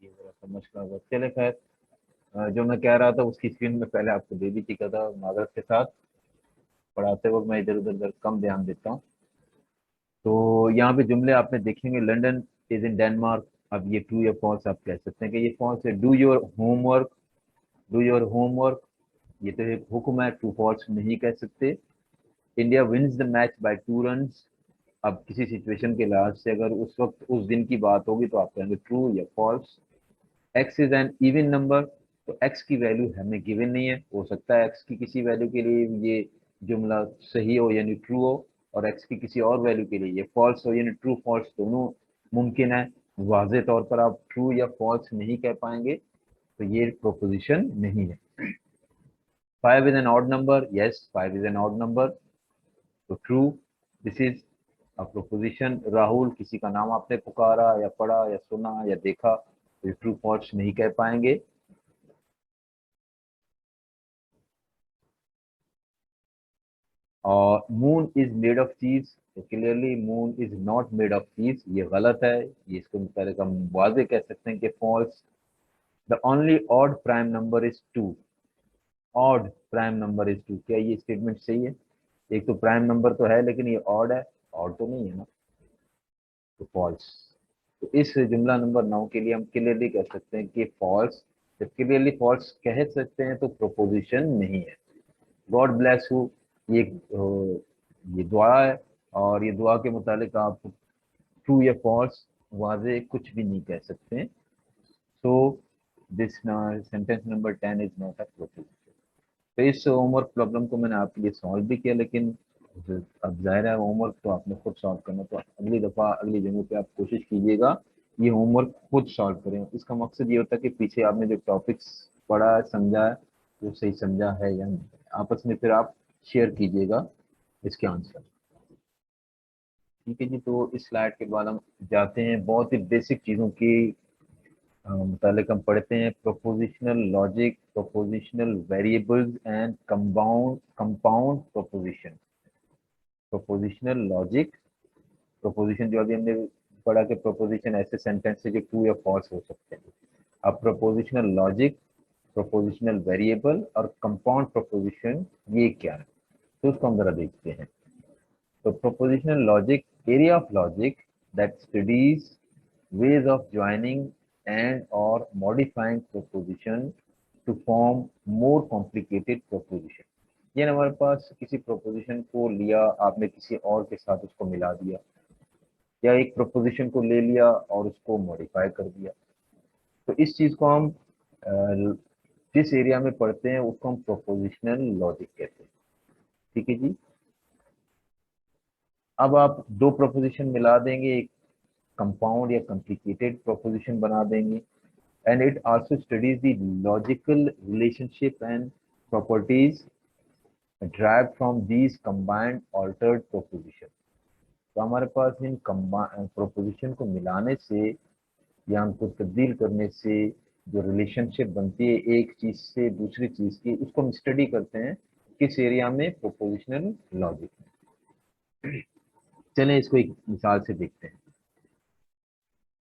ये जरा समझ का होगा, चले खैर। जो मैं कह रहा था उसकी स्क्रीन में पहले आपको दे भी चुका था, माजरत के साथ, पढ़ाते वक्त मैं इधर उधर कम ध्यान देता हूँ। तो यहाँ पे जुमले आपने देखेंगे, लंदन इज इन डेनमार्क, अब ये ट्रू या फॉल्स आप कह सकते हैं कि ये फॉल्स है। Do your homework, do your homework, ये तो एक हुक्म है, ट्रू फॉल्स नहीं कह सकते। India wins the match by 2 runs. अब किसी सिचुएशन के लिहाज से अगर उस वक्त उस दिन की बात होगी तो आप कहेंगे ट्रू या false. X is an even number, तो एक्स की वैल्यू हमें गिवन नहीं है, हो सकता है एक्स की किसी वैल्यू के लिए ये जुमला सही हो यानी ट्रू हो, और एक्स की किसी और वैल्यू के लिए ये फॉल्स हो, यानी ट्रू फॉल्स दोनों मुमकिन है। वाजे तौर पर आप ट्रू या फॉल्स नहीं कह पाएंगे, तो ये प्रोपोजिशन नहीं है। 5 is an odd number, yes 5 is an odd number, तो true. This is a proposition. Rahul, किसी का नाम आपने पुकारा या पढ़ा या सुना या देखा, तो ये ट्रू फॉल्स नहीं कह पाएंगे। और मून इज मेड ऑफ चीज, तो clearly moon is not made of चीज, ये गलत है, ये इसको पहले हम वाजे कह सकते हैं कि false. The only odd prime number is 2, odd prime number is 2, क्या ये स्टेटमेंट सही है? एक तो प्राइम नंबर तो है लेकिन ये ऑड है, ऑड तो नहीं है ना, तो फॉल्स। तो इस जुमला नंबर 9 के लिए हम क्लियरली कह सकते हैं कि फॉल्स। जब क्लियरली फॉल्स कह सकते हैं तो प्रोपोजिशन नहीं है। गॉड ब्लेस यू, ये ये दुआ है, और ये दुआ के मुतालिक आप ट्रू या फॉल्स वाजे कुछ भी नहीं कह सकते। So this sentence number 10 is not a proposition. तो इस होमवर्क प्रॉब्लम को मैंने आपके लिए सॉल्व भी किया, लेकिन अब जाहिर है होमवर्क तो आपने खुद सॉल्व करना, तो अगली दफ़ा अगली जगह पे आप कोशिश कीजिएगा ये होमवर्क खुद सॉल्व करें। इसका मकसद ये होता है कि पीछे आपने जो टॉपिक्स पढ़ा है समझा है वो सही समझा है या नहीं, आपस में फिर आप शेयर कीजिएगा इसके आंसर। ठीक है जी, तो इस स्लाइड के बाद हम जाते हैं बहुत ही बेसिक चीज़ों की मुतालिक हम पढ़ते हैं। Prepositional logic, prepositional variables and compound compound proposition. Prepositional logic, proposition जो अभी हमने पढ़ा कि प्रोपोजिशन ऐसे सेंटेंस है जो ट्रू या फॉल्स हो सकते हैं। अब प्रोपोजिशनल लॉजिक, प्रोपोजिशनल वेरिएबल और कंपाउंड प्रोपोजिशन ये क्या है, तो उसको हम जरा देखते हैं। तो propositional logic, area of logic that studies ways of joining and or modifying proposition to form more complicated proposition। ये ना हमारे पास किसी प्रोपोजिशन को लिया आपने किसी और के साथ उसको मिला दिया, या एक प्रोपोजिशन को ले लिया और उसको मॉडिफाई कर दिया, तो इस चीज को हम जिस एरिया में पढ़ते हैं उसको हम प्रोपोजिशनल लॉजिक कहते हैं। ठीक है जी। अब आप दो प्रोपोजिशन मिला देंगे, एक कंपाउंड या कॉम्प्लिकेटेड प्रोपोजिशन बना देंगे, and it also studies the logical relationship and properties derived from these combined altered proposition. तो हमारे पास इन प्रोपोजिशन को मिलाने से या उनको तब्दील करने से जो रिलेशनशिप बनती है एक चीज से दूसरी चीज की, उसको हम स्टडी करते हैं किस एरिया में, प्रोपोजिशनल लॉजिक। चलें इसको एक मिसाल से देखते हैं।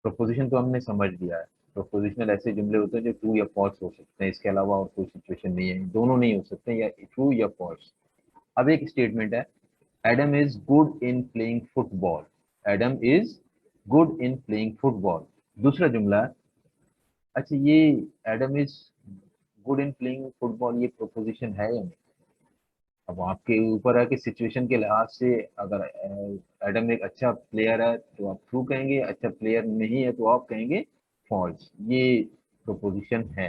प्रोपोजिशन तो हमने समझ लिया है, प्रोपोजिशनल ऐसे जुमले होते हैं जो ट्रू या फॉल्स हो सकते हैं, इसके अलावा और कोई सिचुएशन नहीं है, दोनों नहीं हो सकते, या ट्रू या फॉल्स। अब एक स्टेटमेंट है, Adam is good in playing football. Adam is good in playing football. दूसरा जुमला है, अच्छा ये Adam is good in playing football ये प्रोपोजिशन है या नहीं? अब आपके ऊपर है कि सिचुएशन के लिहाज से अगर एडम एक अच्छा प्लेयर है तो आप ट्रू कहेंगे, अच्छा प्लेयर नहीं है तो आप कहेंगे फॉल्स। ये प्रोपोजिशन है,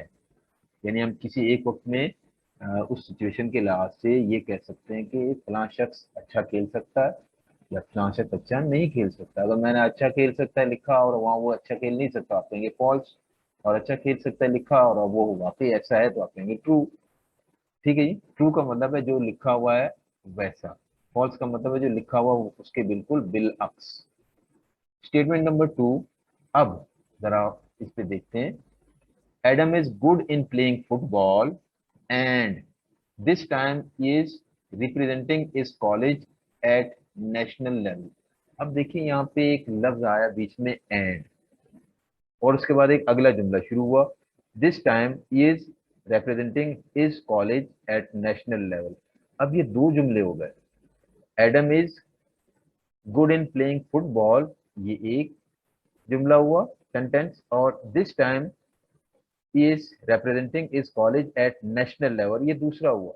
यानी हम किसी एक वक्त में उस सिचुएशन के लिहाज से ये कह सकते हैं कि फलां शख्स अच्छा खेल सकता है या फलां शख्स अच्छा नहीं खेल सकता। अगर मैंने अच्छा खेल सकता है लिखा और वहाँ वो अच्छा खेल नहीं सकता, आप कहेंगे फॉल्स। और अच्छा खेल सकता है लिखा और वो वाकई ऐसा है तो आप कहेंगे ट्रू। ठीक है जी, ट्रू का मतलब है जो लिखा हुआ है वैसा, फॉल्स का मतलब है जो लिखा हुआ उसके बिल्कुल बिलअक्स। स्टेटमेंट नंबर 2, अब जरा इस पे देखते हैं। Adam is good in playing football and this time is representing is college at national level. अब देखिए यहाँ पे एक लफ्ज आया बीच में एंड, और उसके बाद एक अगला जुमला शुरू हुआ, this time is representing his college at national level. अब ये दो जुमले हो गए, Adam is good in playing football ये एक जुमला हुआ सेंटेंस, और this time is representing is college at national level, ये दूसरा हुआ।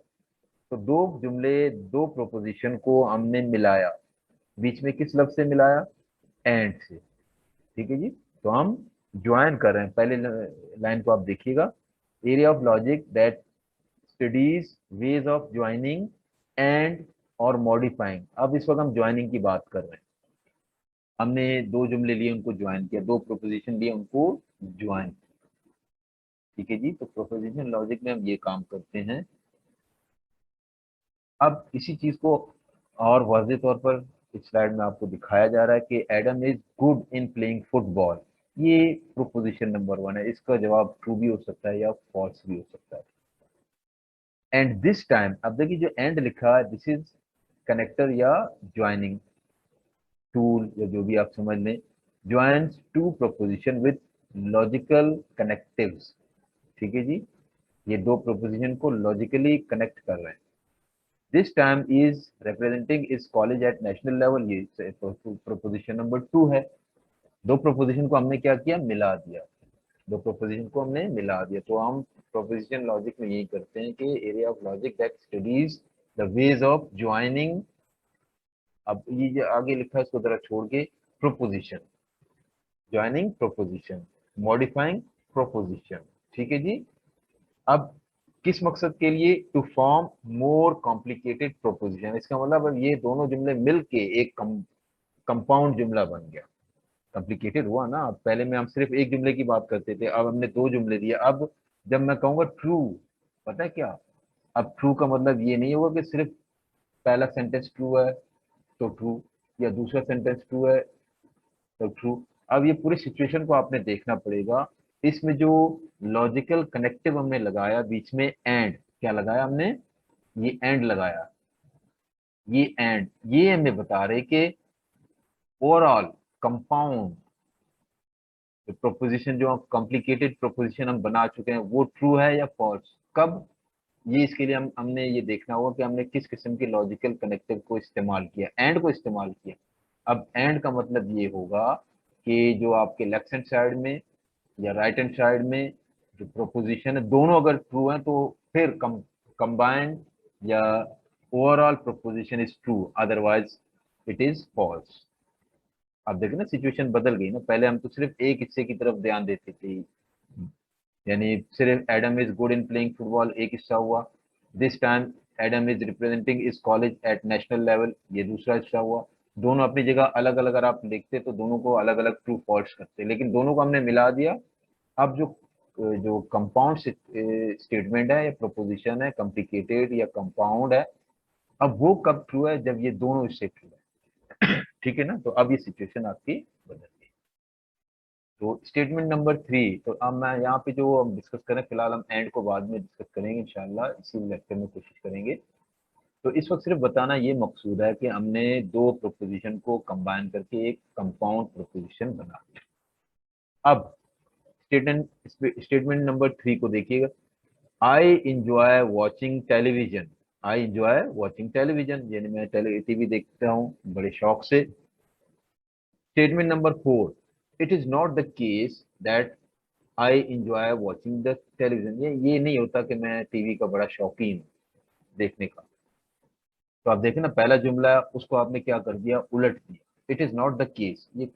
तो दो जुमले, दो प्रोपोजिशन को हमने मिलाया, बीच में किस लफ्ज से मिलाया? एंड से। ठीक है जी। तो हम ज्वाइन कर रहे हैं, पहले लाइन को आप देखिएगा, area of logic that studies ways of joining and और मॉडिफाइंग। अब इस वक्त हम ज्वाइनिंग की बात कर रहे हैं। हमने दो जुमले लिए, उनको ज्वाइन किया, दो प्रोपोजिशन लिए, उनको ज्वाइन। ठीक है जी। तो प्रोपोजिशन लॉजिक में हम ये काम करते हैं। अब इसी चीज को और वाज़ेह तौर पर इस स्लाइड में आपको दिखाया जा रहा है कि Adam is good in playing football. ये प्रोपोजिशन नंबर 1 है, इसका जवाब ट्रू भी हो सकता है या फॉल्स भी हो सकता है। एंड दिस टाइम, अब देखिए जो एंड लिखा है, दिस इज कनेक्टर या ज्वाइनिंग टूल या जो भी आप समझ लें, joins two proposition with logical connectives. ठीक है जी। ये दो प्रोपोजिशन को लॉजिकली कनेक्ट कर रहे हैं। This time is representing is college at national level, ये प्रोपोजिशन नंबर 2 है। दो प्रोपोजिशन को हमने क्या किया? मिला दिया। दो प्रोपोजिशन को हमने मिला दिया। तो हम प्रोपोजिशन लॉजिक में यही करते हैं कि area of logic that studies the ways of joining. अब ये जो आगे लिखा है इसको जरा छोड़ के, proposition, joining proposition, modifying proposition. ठीक है जी। अब किस मकसद के लिए? To form more complicated proposition. इसका मतलब अब ये दोनों जुमले मिलके एक कंपाउंड जुमला बन गया। कॉम्प्लिकेटेड हुआ ना। पहले में हम सिर्फ एक जुमले की बात करते थे, अब हमने दो जुमले दिए। अब जब मैं कहूंगा ट्रू, पता है क्या? अब ट्रू का मतलब ये नहीं होगा कि सिर्फ पहला सेंटेंस ट्रू है तो ट्रू, या दूसरा सेंटेंस ट्रू है तो ट्रू। अब ये पूरी सिचुएशन को आपने देखना पड़ेगा। इसमें जो लॉजिकल कनेक्टिव हमने लगाया बीच में, एंड क्या लगाया हमने? ये एंड लगाया। ये एंड ये हमें बता रहे कि ओवरऑल कंपाउंड प्रोपोजिशन, जो कॉम्प्लिकेटेड प्रोपोजिशन हम बना चुके हैं, वो ट्रू है या फॉल्स। कब? ये इसके लिए हमने ये देखना होगा कि हमने किस किस्म के लॉजिकल कनेक्टिव को इस्तेमाल किया, एंड को इस्तेमाल किया। अब एंड का मतलब ये होगा कि जो आपके लेफ्ट हैंड साइड में या राइट हैंड साइड में जो प्रोपोजिशन है, दोनों अगर ट्रू हैं तो फिर कंबाइंड या overall proposition is true, otherwise it is false. अब देखो ना, सिचुएशन बदल गई ना। पहले हम तो सिर्फ एक हिस्से की तरफ ध्यान देते थे, यानी सिर्फ Adam is good in playing football एक हिस्सा हुआ। This time Adam is representing is college at national level, ये दूसरा हिस्सा हुआ। दोनों अपनी जगह अलग अलग अगर आप देखते तो दोनों को अलग अलग ट्रू फॉल्स करते, लेकिन दोनों को हमने मिला दिया। अब जो जो कंपाउंड स्टेटमेंट है या प्रोपोजिशन है, कॉम्प्लिकेटेड या कंपाउंड है, अब वो कब ट्रू है? जब ये दोनों हिस्से ट्रू है। ठीक है ना। तो अब ये सिचुएशन आपकी बदल गई। तो स्टेटमेंट नंबर 3, तो अब मैं यहाँ पे जो हम डिस्कस करें, फिलहाल हम एंड को बाद में डिस्कस करेंगे इंशाल्लाह, इसी लेक्चर में कोशिश करेंगे। तो इस वक्त सिर्फ बताना ये मकसूद है कि हमने दो प्रोपोजिशन को कंबाइन करके एक कंपाउंड प्रोपोजिशन बना दिया। अब स्टेटमेंट स्टेटमेंट नंबर 3 को देखिएगा। I enjoy watching television. I enjoy watching television, यानी मैं टीवी देखता हूँ बड़े शौक से। Statement number 4, it is not the case that I enjoy watching the television. ये नहीं होता कि मैं टीवी का बड़ा शौकीन हूँ देखने का। तो आप देखें ना, पहला जुमला है उसको आपने क्या कर दिया? उलट दिया। It is not the case, ये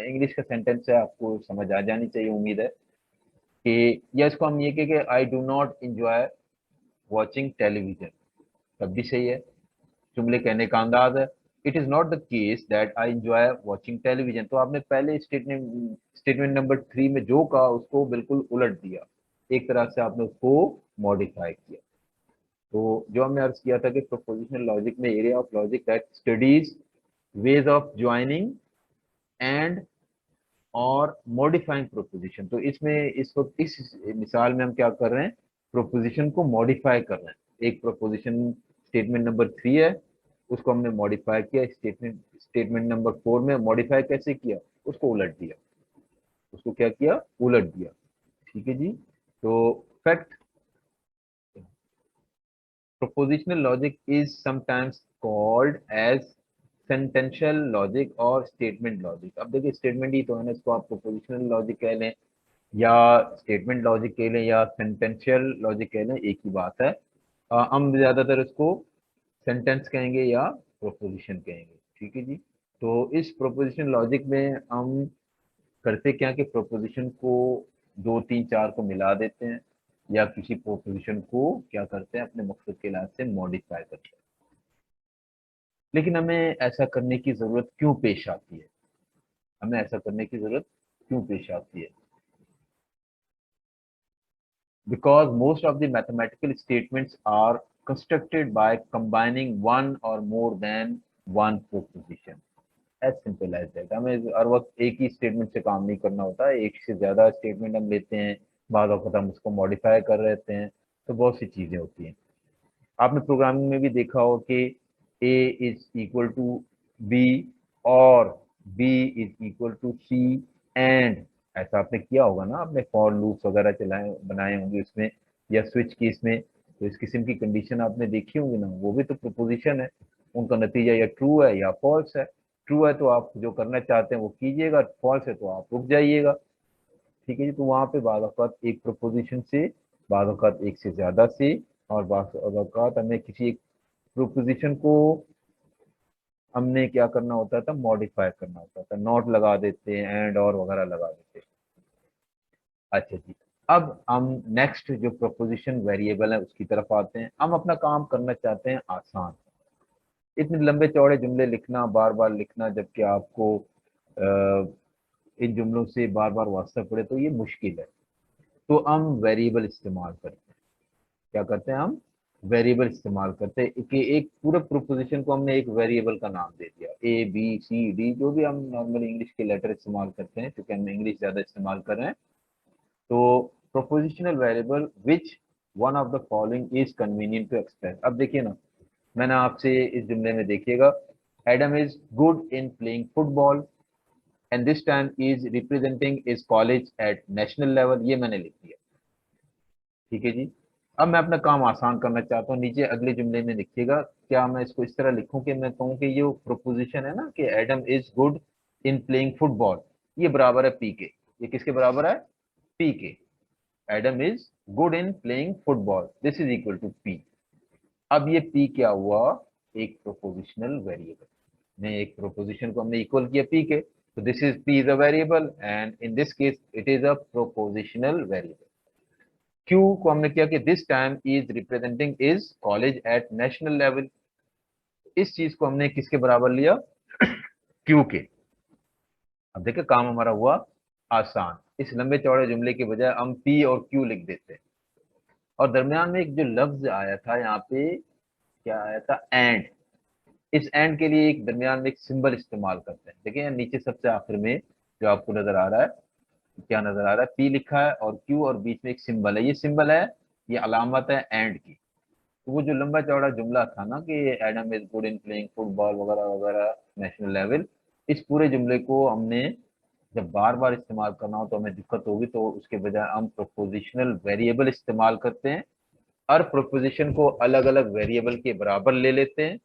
इंग्लिश का सेंटेंस है, आपको समझ आ जानी चाहिए उम्मीद है कि, या इसको हम ये कहें कि I do not enjoy watching television, तब भी सही है। जुमले कहने का अंदाज है। It is not the case that I enjoy watching television, तो आपने पहले स्टेटमेंट नंबर 3 में जो कहा उसको बिल्कुल उलट दिया, एक तरह से आपने उसको मॉडिफाई किया। तो जो हमने अर्ज किया था कि प्रोपोजिशनल लॉजिक में area of logic that studies ways of joining and और मॉडिफाइंग प्रोपोजिशन, तो इसमें इस वक्त इस मिसाल में हम क्या कर रहे हैं? प्रोपोजिशन को मॉडिफाई कर रहे हैं। एक प्रोपोजिशन स्टेटमेंट नंबर 3 है, उसको हमने मॉडिफाई किया। स्टेटमेंट नंबर 4 में मॉडिफाई कैसे किया? उसको उलट दिया। उसको क्या किया? उलट दिया। ठीक है जी। तो fact, propositional logic is sometimes called as sentential logic और स्टेटमेंट लॉजिक। अब देखिए, स्टेटमेंट ही तो है ना, इसको आप प्रोपोजिशनल लॉजिक कह लें या स्टेटमेंट लॉजिक कह लें या सेंटेंशियल लॉजिक कह लें, एक ही बात है। हम ज्यादातर इसको सेंटेंस कहेंगे या प्रोपोजिशन कहेंगे, ठीक है जी। तो इस प्रोपोजिशन लॉजिक में हम करते क्या कि प्रोपोजिशन को दो तीन चार को मिला देते हैं, या किसी प्रोपोजिशन को क्या करते हैं अपने मकसद के लिहाज से मॉडिफाई करते हैं। लेकिन हमें ऐसा करने की जरूरत क्यों पेश आती है, हमें ऐसा करने की जरूरत क्यों पेश आती है? Because most of the mathematical statements are constructed by combining one or more than one proposition. As simple as that. हमें हर वक्त एक ही स्टेटमेंट से काम नहीं करना होता है, एक से ज्यादा स्टेटमेंट हम लेते हैं, बाद वक्त हम उसको मॉडिफाई कर रहते हैं, तो बहुत सी चीजें होती हैं। आपने प्रोग्रामिंग में भी देखा हो कि A is equal to B और B is equal to C and, ऐसा आपने किया होगा ना, आपने फॉर लूप्स वगैरह चलाए बनाए होंगे उसमें, या स्विच केस में, तो इस किस्म की कंडीशन आपने देखी होंगी ना, वो भी तो प्रोपोजिशन है। उनका नतीजा या ट्रू है या फॉल्स है। ट्रू है तो आप जो करना चाहते हैं वो कीजिएगा, फॉल्स है तो आप रुक जाइएगा, ठीक है जी। तो वहां पे बाद औक़ात एक प्रोपोजिशन से, बाद औक़ात एक से ज्यादा से, और बाद औक़ात हमें किसी एक प्रोपोजिशन को हमने क्या करना होता था, मॉडिफाई करना होता था, नॉट लगा देते हैं, एंड और वगैरह लगा देते हैं। अच्छा जी, अब हम नेक्स्ट जो प्रोपोजिशन वेरिएबल है उसकी तरफ आते हैं। हम अपना काम करना चाहते हैं आसान। इतने लंबे चौड़े जुमले लिखना, बार बार लिखना, जबकि आपको इन जुमलों से बार बार वास्ता पड़े, तो ये मुश्किल है। तो हम वेरिएबल इस्तेमाल करते हैं। क्या करते हैं हम? वेरिएबल इस्तेमाल करते हैं कि एक पूरे प्रोपोजिशन को हमने एक वेरिएबल का नाम दे दिया, ए बी सी डी, जो भी हम नॉर्मली इंग्लिश के लेटर इस्तेमाल करते हैं, क्योंकि हम इंग्लिश ज्यादा इस्तेमाल कर रहे हैं। तो propositional variable which one of the following is convenient to express. अब देखिए ना, मैंने आपसे इस जुमले में देखिएगा, Adam is good in playing football and this time is representing is college at national level, ये मैंने लिख दिया, ठीक है जी। अब मैं अपना काम आसान करना चाहता हूँ, नीचे अगले जुमले में लिखिएगा, क्या मैं इसको इस तरह लिखूं कि मैं कहूँ कि ये प्रोपोजिशन है ना कि Adam is good in playing football, ये बराबर है पी के। ये किसके बराबर है? पी के। Adam is good in playing football, this is equal to P. अब ये पी क्या हुआ? एक प्रोपोजिशनल वेरिएबल। ने एक प्रोपोजिशन को हमने इक्वल किया पी के, तो this is P is a variable and in this case it is a prepositional variable. Q को हमने किया कि this time is representing is college at national level, इस चीज को हमने किसके बराबर लिया? क्यू के। अब देखिए काम हमारा हुआ आसान। इस लंबे चौड़े जुमले के बजाय हम पी और क्यू लिख देते हैं, और दरमियान में एक जो लफ्ज आया था यहाँ पे, क्या आया था? एंड। इस एंड के लिए एक दरमियान में एक सिंबल इस्तेमाल करते हैं। देखिए यहाँ नीचे सबसे आखिर में जो आपको नजर आ रहा है, क्या नजर आ रहा है? पी लिखा है और क्यू, और बीच में एक सिंबल है, ये सिंबल है, ये अलामत है एंड की। तो वो जो लंबा चौड़ा जुमला था ना कि Adam is good in playing football वगैरह वगैरह नेशनल लेवल, इस पूरे जुमले को हमने जब बार बार इस्तेमाल करना हो तो हमें दिक्कत होगी, तो उसके बजाय हम प्रोपोजिशनल वेरिएबल इस्तेमाल करते हैं। हर प्रोपोजिशन को अलग अलग वेरिएबल के बराबर ले लेते हैं,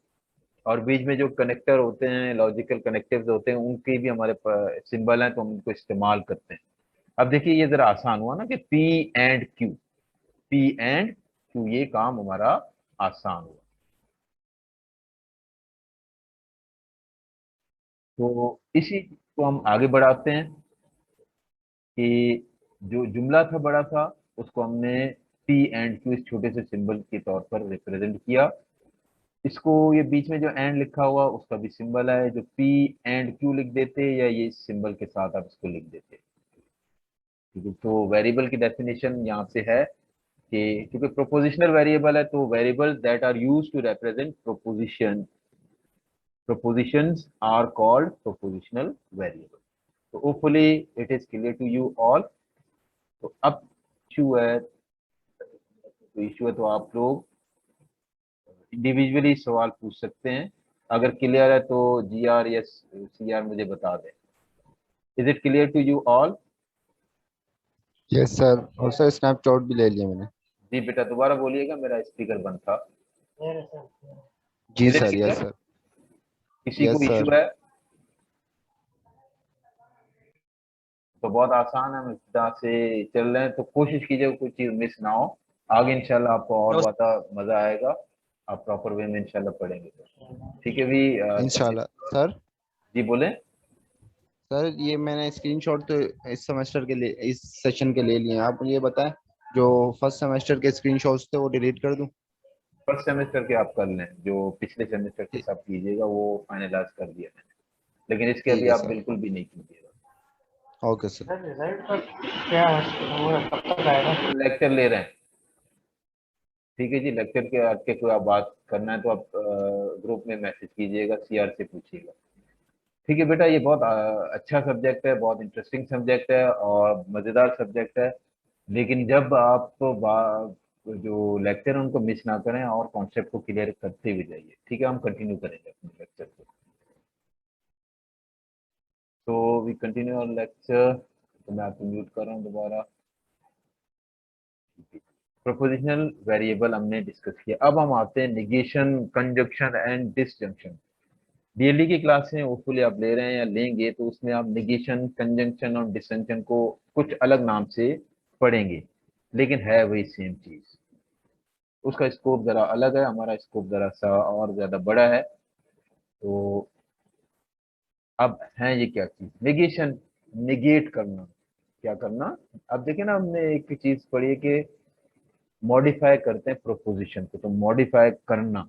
और बीच में जो कनेक्टर होते हैं, लॉजिकल कनेक्टिव्स होते हैं, उनके भी हमारे सिंबल हैं, तो हम उनको इस्तेमाल करते हैं। अब देखिए ये जरा आसान हुआ ना कि P and Q, P and Q, ये काम हमारा आसान हुआ। तो इसी को हम आगे बढ़ाते हैं कि जो जुमला था बड़ा था, उसको हमने पी एंड क्यू इस छोटे से सिंबल के तौर पर रिप्रेजेंट किया। इसको ये बीच में जो एंड लिखा हुआ उसका भी सिंबल है, जो पी एंड क्यू लिख देते, या ये सिंबल के साथ आप इसको लिख देते, ठीक है। तो वेरिएबल की डेफिनेशन यहाँ से है कि क्योंकि प्रोपोजिशनल वेरिएबल है, तो variable that are used to represent proposition, propositions are called propositional variable. So hopefully it is clear to you all. तो अब इशू है तो आप लोग इंडिविजुअली सवाल पूछ सकते हैं। अगर क्लियर है तो जी आर या सी आर मुझे बता दें। Is it clear to you all? Yes sir, और सर स्नैपशॉट भी ले लिया मैंने। जी बेटा दोबारा बोलिएगा, मेरा स्पीकर बंद था। जी is it sir, yes clear? Sir. किसी को यस इशू सर। है तो बहुत आसान है, हम इस तरह से चल रहे हैं, तो कोशिश कीजिए कोई चीज़ मिस ना हो। आगे इंशाल्लाह आपको और ज़्यादा मज़ा आएगा, आप प्रॉपर वे में इंशाल्लाह पढ़ेंगे तो। ठीक है भी इंशाल्लाह सर। जी बोले। सर ये मैंने स्क्रीनशॉट तो इस सेमेस्टर के लिए, इस सेशन के ले लिए हैं। आप ये बताएं, जो फर्स्ट सेमेस्टर के स्क्रीनशॉट्स थे वो डिलीट कर दूं? फर्स्ट सेमेस्टर के आप कर लें, जो पिछले सेमेस्टर के ठीक। सब कीजिएगा वो फाइनलाइज कर दिया मैंने, लेकिन इसके ठीक अभी है आप सर। बिल्कुल भी नहीं कीजिएगा। Okay sir. सर रिजल्ट का क्या वो कब तक आएगा? लेक्चर ले रहे हैं। ठीक है जी, लेक्चर के आज के कोई आप बात करना है तो आप ग्रुप में मैसेज कीजिएगा, सीआर से पूछिएगा। ठीक है बेटा, ये बहुत अच्छा सब्जेक्ट है, बहुत इंटरेस्टिंग सब्जेक्ट है और मज़ेदार सब्जेक्ट है। लेकिन जब आप जो लेक्चर है उनको मिस ना करें और कॉन्सेप्ट को क्लियर करते हुए जाइए। ठीक है, हम कंटिन्यू करेंगे अपने लेक्चर को। तो वी कंटिन्यू आवर लेक्चर। तो मैं आपको म्यूट कर रहा हूँ दोबारा। प्रोपोजिशनल वेरिएबल हमने डिस्कस किया, अब हम आते हैं negation, conjunction and disjunction. DLD की क्लासें होपफुली आप ले रहे हैं या लेंगे, तो उसमें आप निगेशन, कंजंक्शन और डिसजंक्शन को कुछ अलग नाम से पढ़ेंगे, लेकिन है वही सेम चीज। उसका स्कोप जरा अलग है, हमारा स्कोप जरा सा और ज्यादा बड़ा है। तो अब है ये क्या चीज, निगेशन, निगेट करना, क्या करना। अब देखिए ना, हमने एक चीज पढ़ी है कि मॉडिफाई करते हैं प्रोपोजिशन को, तो मॉडिफाई करना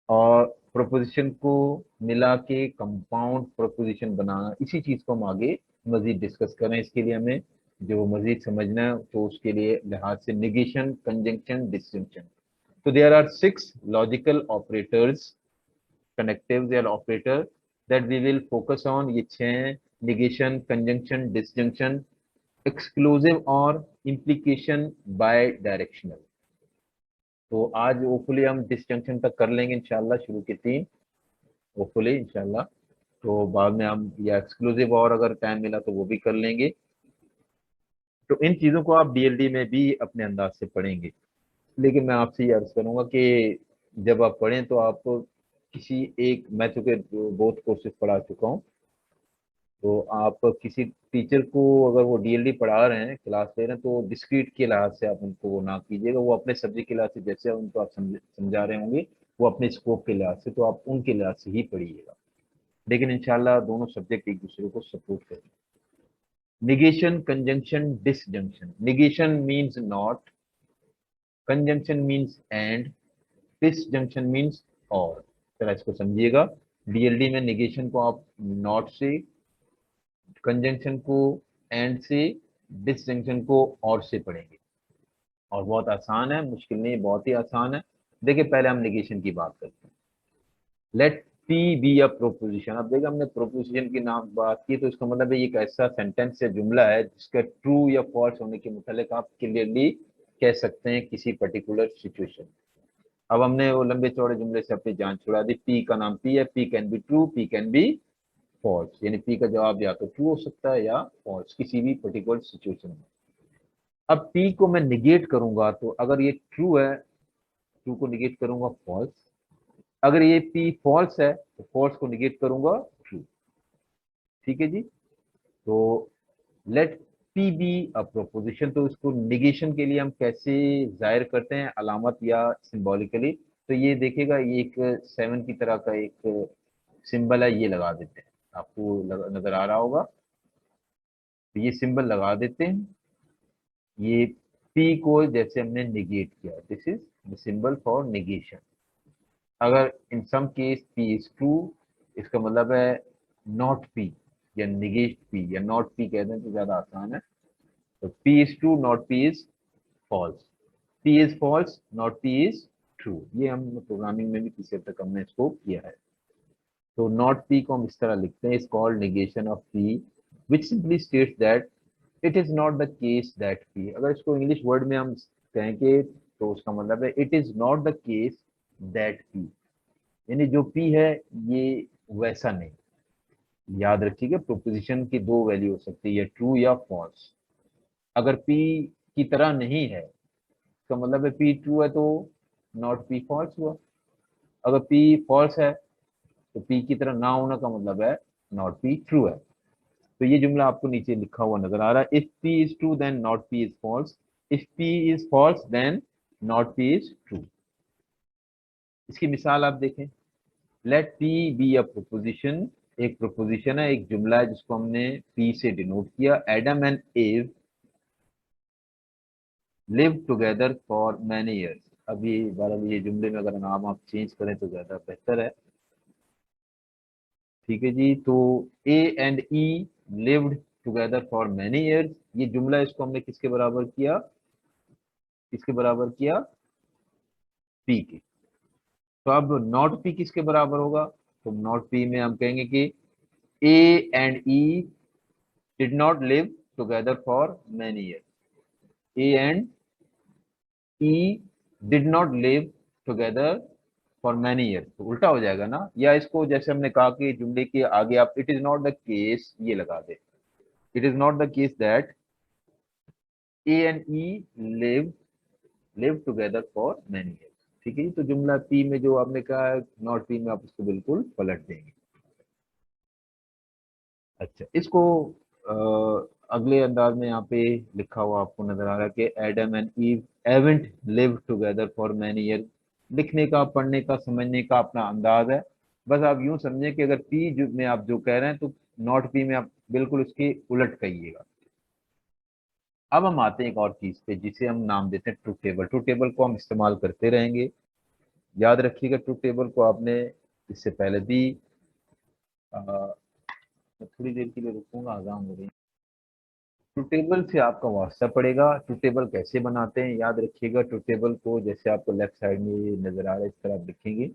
और प्रोपोजिशन को मिला के कंपाउंड प्रोपोजिशन बनाना, इसी चीज को हम आगे मजीद डिस्कस करें। इसके लिए हमें जो मजीद समझना है तो उसके लिए लिहाज से निगेशन, कंजंक्शन, डिस्टिंक्शन। तो there are 6 logical operators, connective there operator that we will focus on. ये 6 निगेशन, कंजंक्शन, डिस्जंक्शन, एक्सक्लूसिव और इम्प्लीकेशन बाय डायरेक्शनल। तो आज होपफुली हम डिस्जंक्शन तक कर लेंगे इंशाल्लाह, शुरू के 3 होपफुली इंशाल्लाह। तो बाद में हम या एक्सक्लूसिव और अगर टाइम मिला तो वो भी कर लेंगे। तो इन चीज़ों को आप डीएलडी में भी अपने अंदाज से पढ़ेंगे, लेकिन मैं आपसे ये अर्ज करूंगा कि जब आप पढ़ें तो आप किसी एक, मैं चूंकि बहुत कोर्सेज पढ़ा चुका हूँ, तो आप किसी टीचर को अगर वो डीएलडी पढ़ा रहे हैं, क्लास ले रहे हैं, तो डिस्क्रीट के लिहाज से आप उनको वो ना कीजिएगा। वो अपने सब्जेक्ट के लिहाज से जैसे उनको आप समझा रहे होंगे, वो अपने स्कोप के लिहाज से, तो आप उनके लिहाज से ही पढ़िएगा। लेकिन इंशाल्लाह दोनों सब्जेक्ट एक दूसरे को सपोर्ट करें। negation, conjunction, disjunction. Negation means not, conjunction means and, disjunction means और। जरा इसको समझिएगा, डीएलडी में निगेशन को आप नॉट से, कंजंक्शन को एंड से, डिसजंक्शन को और से पढ़ेंगे। और बहुत आसान है, मुश्किल नहीं, बहुत ही आसान है। देखिए पहले हम निगेशन की बात करते हैं। Let P be a proposition. अब देखिए हमने प्रोपोजिशन की नाम बात की, तो इसका मतलब है ये एक ऐसा सेंटेंस या जुमला है जिसका ट्रू या फॉल्स होने के मुतालिक आप क्लियरली कह सकते हैं किसी पर्टिकुलर सिचुएशन। अब हमने वो लंबे चौड़े जुमले से अपनी जान छुड़ा दी। पी का नाम पी है, P can be true, P can be false, यानी पी का जवाब या तो ट्रू हो सकता है या फॉल्स किसी भी पर्टिकुलर सिचुएशन में। अब पी को मैं निगेट करूंगा, तो अगर ये ट्रू है, ट्रू को निगेट करूंगा फॉल्स। अगर ये पी फॉल्स है तो फॉल्स को निगेट करूंगा ट्रू। ठीक है जी। तो let P be a proposition, तो इसको निगेशन के लिए हम कैसे जाहिर करते हैं, अलामत या सिंबॉलिकली। तो ये देखिएगा, ये एक 7 की तरह का एक सिंबल है, ये लगा देते हैं, आपको नजर आ रहा होगा। तो ये सिंबल लगा देते हैं, ये पी को जैसे हमने निगेट किया, this is the symbol for negation. अगर in some case P is true, इसका मतलब है नॉट पी या निगेट पी, या नॉट पी कह दें तो ज्यादा आसान है। तो P is true, not P is false. P is false, not P is true. ये हम प्रोग्रामिंग में भी किसी हद तक हमने इसको किया है। तो नॉट पी को हम इस तरह लिखते हैं, is called negation of P, which simply states that it is not the case that P. अगर इसको इंग्लिश वर्ड में हम कहेंगे तो उसका मतलब है it is not the case that P, यानी जो पी है ये वैसा नहीं। याद रखिएगा, प्रोपोजिशन की दो वैल्यू हो सकती है, ट्रू या फॉल्स। अगर पी की तरह नहीं है, इसका मतलब है पी ट्रू है तो नॉट पी फॉल्स हुआ। अगर पी फॉल्स है तो पी की तरह ना होने का मतलब है नॉट पी ट्रू है। तो ये जुमला आपको नीचे लिखा हुआ नजर आ रहा है, if P is true then not P is false, if P is false then not P is true. इसकी मिसाल आप देखें, let P be a proposition, एक प्रोपोजिशन है, एक जुमला है जिसको हमने P से डिनोट किया। एडम एंड एव live together for many years. अब ये बहरहाल ये जुमले में अगर नाम आप चेंज करें तो ज्यादा बेहतर है। ठीक है जी, तो ए and E lived together for many years, ये जुमला इसको हमने किसके बराबर किया, किसके बराबर किया, पी के। तो अब नॉट पी किसके बराबर होगा, तो नॉट पी में हम कहेंगे कि ए and E did not live together for many years, A and E did not live together for many years, तो उल्टा हो जाएगा ना। या इसको जैसे हमने कहा कि जुमले के आगे आप it is not the case ये लगा दे, it is not the case that A and E live live together for many years. ठीक है जी, तो जुमला पी में जो आपने कहा है नॉट पी में आप उसको बिल्कुल पलट देंगे। अच्छा, इसको अगले अंदाज में यहाँ पे लिखा हुआ आपको नजर आ रहा है कि Adam and ewe haven't live together for many year. लिखने का, पढ़ने का, समझने का अपना अंदाज है। बस आप यूं समझें कि अगर पी में आप जो कह रहे हैं तो नॉट पी में आप बिल्कुल उसके उलट कहिएगा। अब हम आते हैं एक और चीज पे जिसे हम नाम देते हैं ट्रुथ टेबल। ट्रुथ टेबल को हम इस्तेमाल करते रहेंगे, याद रखिएगा। ट्रुथ टेबल को आपने इससे पहले भी मैं थोड़ी देर के लिए रुकूंगा, आजान हो रही है। ट्रुथ टेबल से आपका वास्ता पड़ेगा। ट्रुथ टेबल कैसे बनाते हैं याद रखिएगा। ट्रुथ टेबल को जैसे आपको लेफ्ट साइड में ये नजर आ रहा है इस तरह आप लिखेंगे।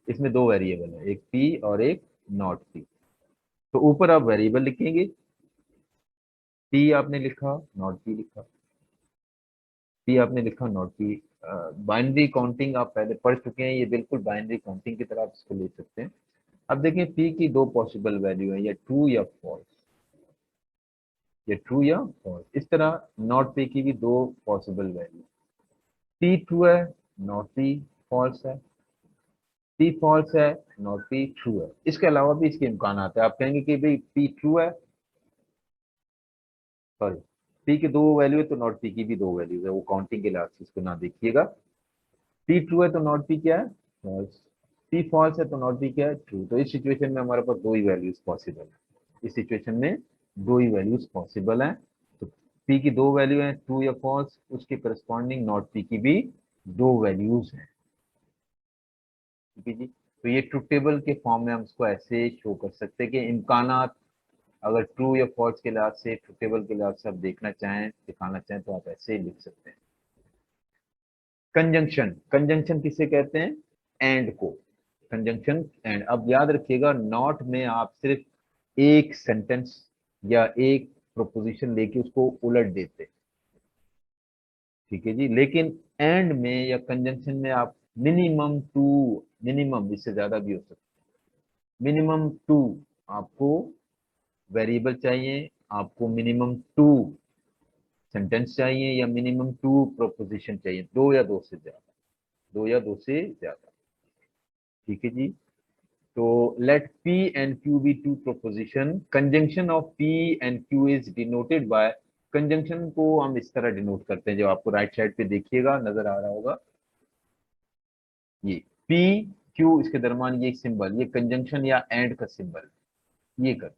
इसमें दो वेरिएबल है, एक पी और एक नॉट पी। तो ऊपर आप वेरिएबल लिखेंगे, पी आपने लिखा, नॉट पी लिखा, पी आपने लिखा, नॉट पी। बाइनरी काउंटिंग आप पहले पढ़ चुके हैं, ये बिल्कुल बाइनरी काउंटिंग की तरह आप इसको ले सकते हैं। अब देखिए पी की दो पॉसिबल वैल्यू है, या ट्रू या फॉल्स, या ट्रू या फॉल्स। इस तरह नॉट पी की भी दो पॉसिबल वैल्यू, पी ट्रू है, नॉट पी फॉल्स है, पी फॉल्स है, नॉट पी ट्रू है। इसके अलावा भी इसके इम्कान आते हैं। आप कहेंगे कि भाई पी ट्रू है, सॉरी पी की दो वैल्यू है तो नॉट पी की भी दो वैल्यूज है, वो काउंटिंग के लिहाज से इसको ना देखिएगा। पी ट्रू है तो नॉट पी क्या है, फॉल्स। पी फॉल्स है तो नॉट पी क्या है, ट्रू। तो इस सिचुएशन में हमारे पास दो ही वैल्यूज पॉसिबल है, इस सिचुएशन में दो ही वैल्यूज पॉसिबल है। तो पी की दो वैल्यू है, ट्रू या फॉल्स, उसके करस्पॉन्डिंग नॉट पी की भी दो वैल्यूज हैं। ठीक है जी, तो ये ट्रुथ टेबल के फॉर्म में हम इसको ऐसे शो कर सकते हैं कि इम्कानात अगर ट्रू या फॉल्स के लिहाज से, ट्रुथ टेबल के लिहाज से आप देखना चाहें, दिखाना चाहें तो आप ऐसे ही लिख सकते हैं। कंजंक्शन, कंजंक्शन किसे कहते हैं, एंड को। कंजंक्शन एंड, अब याद रखिएगा नॉट में आप सिर्फ एक सेंटेंस या एक प्रोपोजिशन लेके उसको उलट देते, ठीक है जी। लेकिन एंड में या कंजंक्शन में आप मिनिमम टू, मिनिमम इससे ज्यादा भी हो सकता है, मिनिमम टू आपको वेरिएबल चाहिए, आपको मिनिमम टू सेंटेंस चाहिए, या मिनिमम टू प्रोपोजिशन चाहिए, दो या दो से ज्यादा, दो या दो से ज्यादा। ठीक है जी, तो late P and Q be two proposition, conjunction of P and Q is denoted by, conjunction को हम इस तरह डिनोट करते हैं, जो आपको राइट साइड पे देखिएगा नजर आ रहा होगा, ये P Q इसके दरमियान ये सिंबल, ये कंजंक्शन या एंड का सिंबल, ये करते हैं।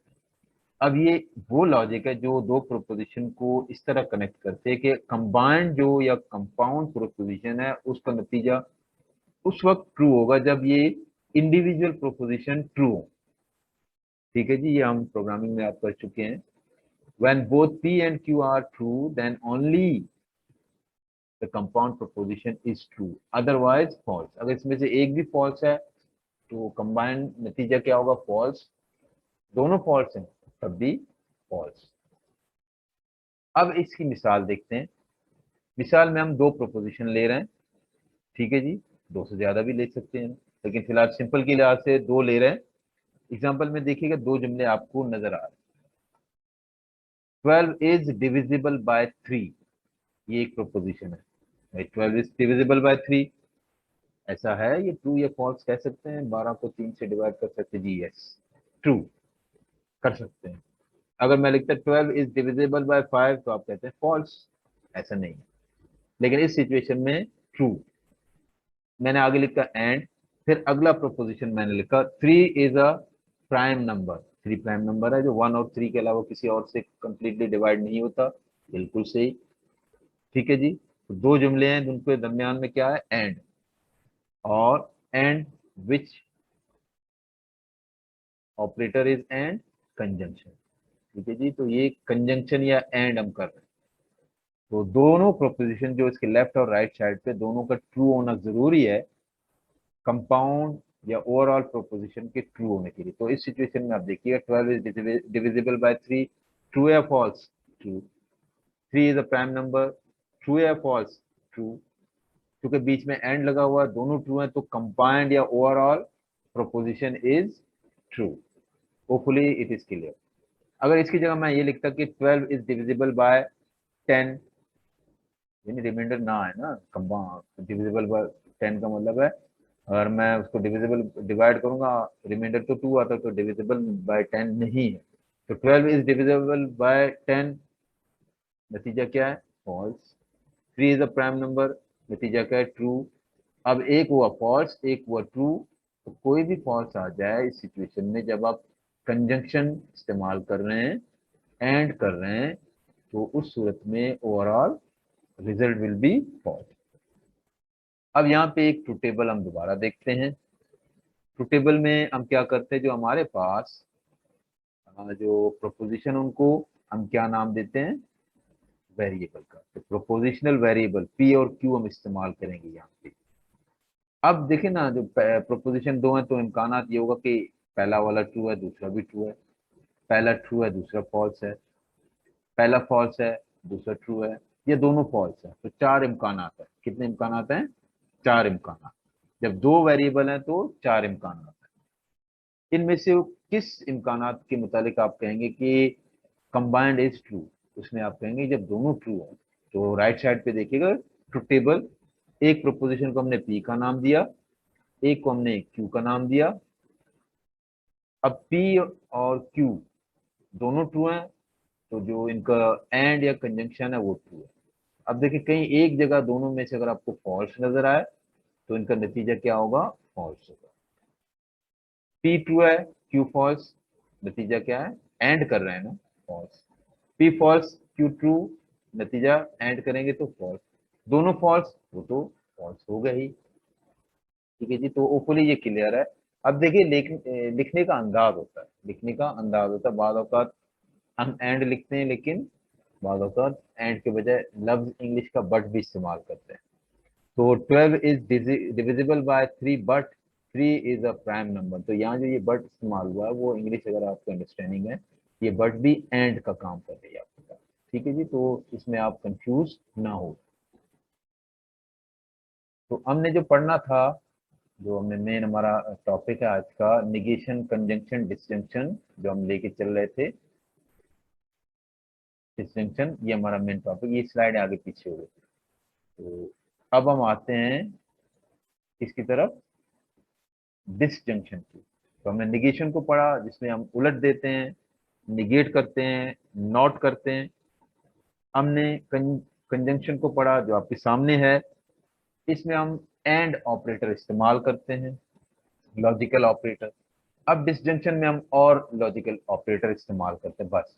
अब ये वो लॉजिक है जो दो प्रोपोजिशन को इस तरह कनेक्ट करते हैं कि कंबाइंड जो या कंपाउंड प्रोपोजिशन है उसका नतीजा उस वक्त ट्रू होगा जब ये इंडिविजुअल प्रोपोजिशन ट्रू हो। ठीक है जी, ये हम प्रोग्रामिंग में आप कर चुके हैं। When both P and Q are true, then only the compound proposition is true, otherwise false। अगर इसमें से एक भी false है तो combined नतीजा क्या होगा, false। दोनों false हैं तब भी false। अब इसकी मिसाल देखते हैं। मिसाल में हम दो प्रोपोजिशन ले रहे हैं, ठीक है जी, दो से ज्यादा भी ले सकते हैं, लेकिन फिलहाल सिंपल के लिहाज से दो ले रहे हैं। एग्जाम्पल में देखिएगा दो जुमले आपको नजर आ रहे हैं। 12 इज डिविजिबल बाय 3, ये एक प्रोपोजिशन है। 12 इज डिविजिबल बाय 3 ऐसा है, ये ट्रू या फॉल्स कह सकते हैं। 12 को 3 से डिवाइड कर सकते हैं जी, यस ट्रू कर सकते हैं। अगर मैं लिखता 12 इज डिविजिबल बाय 5 तो आप कहते हैं फॉल्स, ऐसा नहीं है। लेकिन इस सिचुएशन में ट्रू। मैंने आगे लिखा एंड, फिर अगला प्रोपोजिशन मैंने लिखा 3 is a prime number. 3 prime number है जो 1 और 3 के अलावा किसी और से कंप्लीटली डिवाइड नहीं होता। बिल्कुल सही। ठीक है जी। तो दो जुमले हैं जिनके दरमियान में क्या है, एंड। और and which operator is and conjunction. ठीक है जी। तो ये कंजंक्शन या एंड हम कर रहे हैं। तो दोनों प्रोपोजिशन जो इसके लेफ्ट और राइट साइड पे, दोनों का ट्रू होना जरूरी है कंपाउंड या ओवरऑल प्रोपोजिशन के ट्रू होने के लिए। तो इस सिचुएशन में आप देखिएगा 12 इज डिविजिबल बाय 3, ट्रू या false, true. 3 is a prime number, true या फॉल्स, ट्रू। क्योंकि बीच में एंड लगा हुआ है, दोनों ट्रू है, तो कंपाउंड या overall proposition is true. Hopefully it is clear. अगर इसकी जगह मैं ये लिखता कि 12 इज डिविजिबल बाय 10, यानी रिमाइंडर ना है ना, कंपाउंड डिविजिबल बाय 10 का मतलब है अगर मैं उसको डिविजिबल डिवाइड करूंगा, रिमाइंडर तो 2 आता, तो डिविजिबल बाय 10 नहीं है। तो 12 इज डिविजिबल बाय 10, नतीजा क्या है, false. 3 is a prime number, नतीजा क्या है, ट्रू। अब एक हुआ फॉल्स, एक हुआ ट्रू। तो कोई भी फॉल्स आ जाए इस सिचुएशन में, जब आप कंजंक्शन इस्तेमाल कर रहे हैं, एंड कर रहे हैं, तो उस सूरत में overall result will be false. अब यहाँ पे एक ट्रू टेबल हम दोबारा देखते हैं। ट्रू टेबल में हम क्या करते हैं, जो हमारे पास जो प्रोपोजिशन, उनको हम क्या नाम देते हैं, वेरिएबल का। तो प्रोपोजिशनल वेरिएबल पी और क्यू हम इस्तेमाल करेंगे यहाँ पे। अब देखें ना, जो प्रोपोजिशन दो हैं तो इम्कानात ये होगा कि पहला वाला ट्रू है, दूसरा भी ट्रू है। पहला ट्रू है, दूसरा फॉल्स है। पहला फॉल्स है, दूसरा ट्रू है। ये दोनों फॉल्स है। तो 4 इम्कानात है। कितने इम्कानात हैं, 4 इम्कानात। जब दो वेरिएबल हैं तो 4 इम्कानात है। इनमें से किस इम्कानात के मुतालिक आप कहेंगे कि कंबाइंड इज ट्रू, उसमें आप कहेंगे जब दोनों ट्रू हो। तो राइट साइड पे देखिएगा ट्रू टेबल, एक प्रोपोजिशन को हमने पी का नाम दिया, एक को हमने क्यू का नाम दिया। अब पी और क्यू दोनों ट्रू हैं, तो जो इनका एंड या कंजंक्शन है वो ट्रू है। अब देखिए कहीं एक जगह दोनों में से अगर आपको फॉल्स नजर आए तो इनका नतीजा क्या होगा, फॉल्स होगा। पी ट्रू है, क्यू फॉल्स, नतीजा क्या है, एंड कर रहे हैं ना, false. P false, Q true, नतीजा एंड करेंगे तो फॉल्स। दोनों फॉल्स, वो तो फॉल्स हो गए ही। ठीक है जी। तो ओपनली ये क्लियर है। अब देखिए लिखने का अंदाज होता है, लिखने का अंदाज होता है। बाद औक़ात हम एंड लिखते हैं, लेकिन बाद औक़ात एंड के बजाय लफ्ज इंग्लिश का बट भी इस्तेमाल करते हैं। तो 12 is divisible by 3 but 3 is a prime number. तो यहाँ जो ये बट इस्तेमाल हुआ है वो इंग्लिश, अगर आपको अंडरस्टैंडिंग है, ये बट भी एंड का काम कर रही है आपके पास। ठीक है जी। तो इसमें आप कंफ्यूज ना हो। तो हमने जो पढ़ना था, जो हमने मेन हमारा टॉपिक है आज का, निगेशन कंजंक्शन डिस्टिंक्शन, जो हम लेके चल रहे थे, डिस्टिंक्शन, ये हमारा मेन टॉपिक। ये स्लाइड आगे पीछे हो गई। तो अब हम आते हैं इसकी तरफ, डिसजंक्शन की। तो हमने निगेशन को पढ़ा जिसमें हम उलट देते हैं, निगेट करते हैं, नॉट करते हैं। हमने कंजंक्शन को पढ़ा जो आपके सामने है, इसमें हम एंड ऑपरेटर इस्तेमाल करते हैं, लॉजिकल ऑपरेटर। अब डिसजंक्शन में हम और लॉजिकल ऑपरेटर इस्तेमाल करते हैं। बस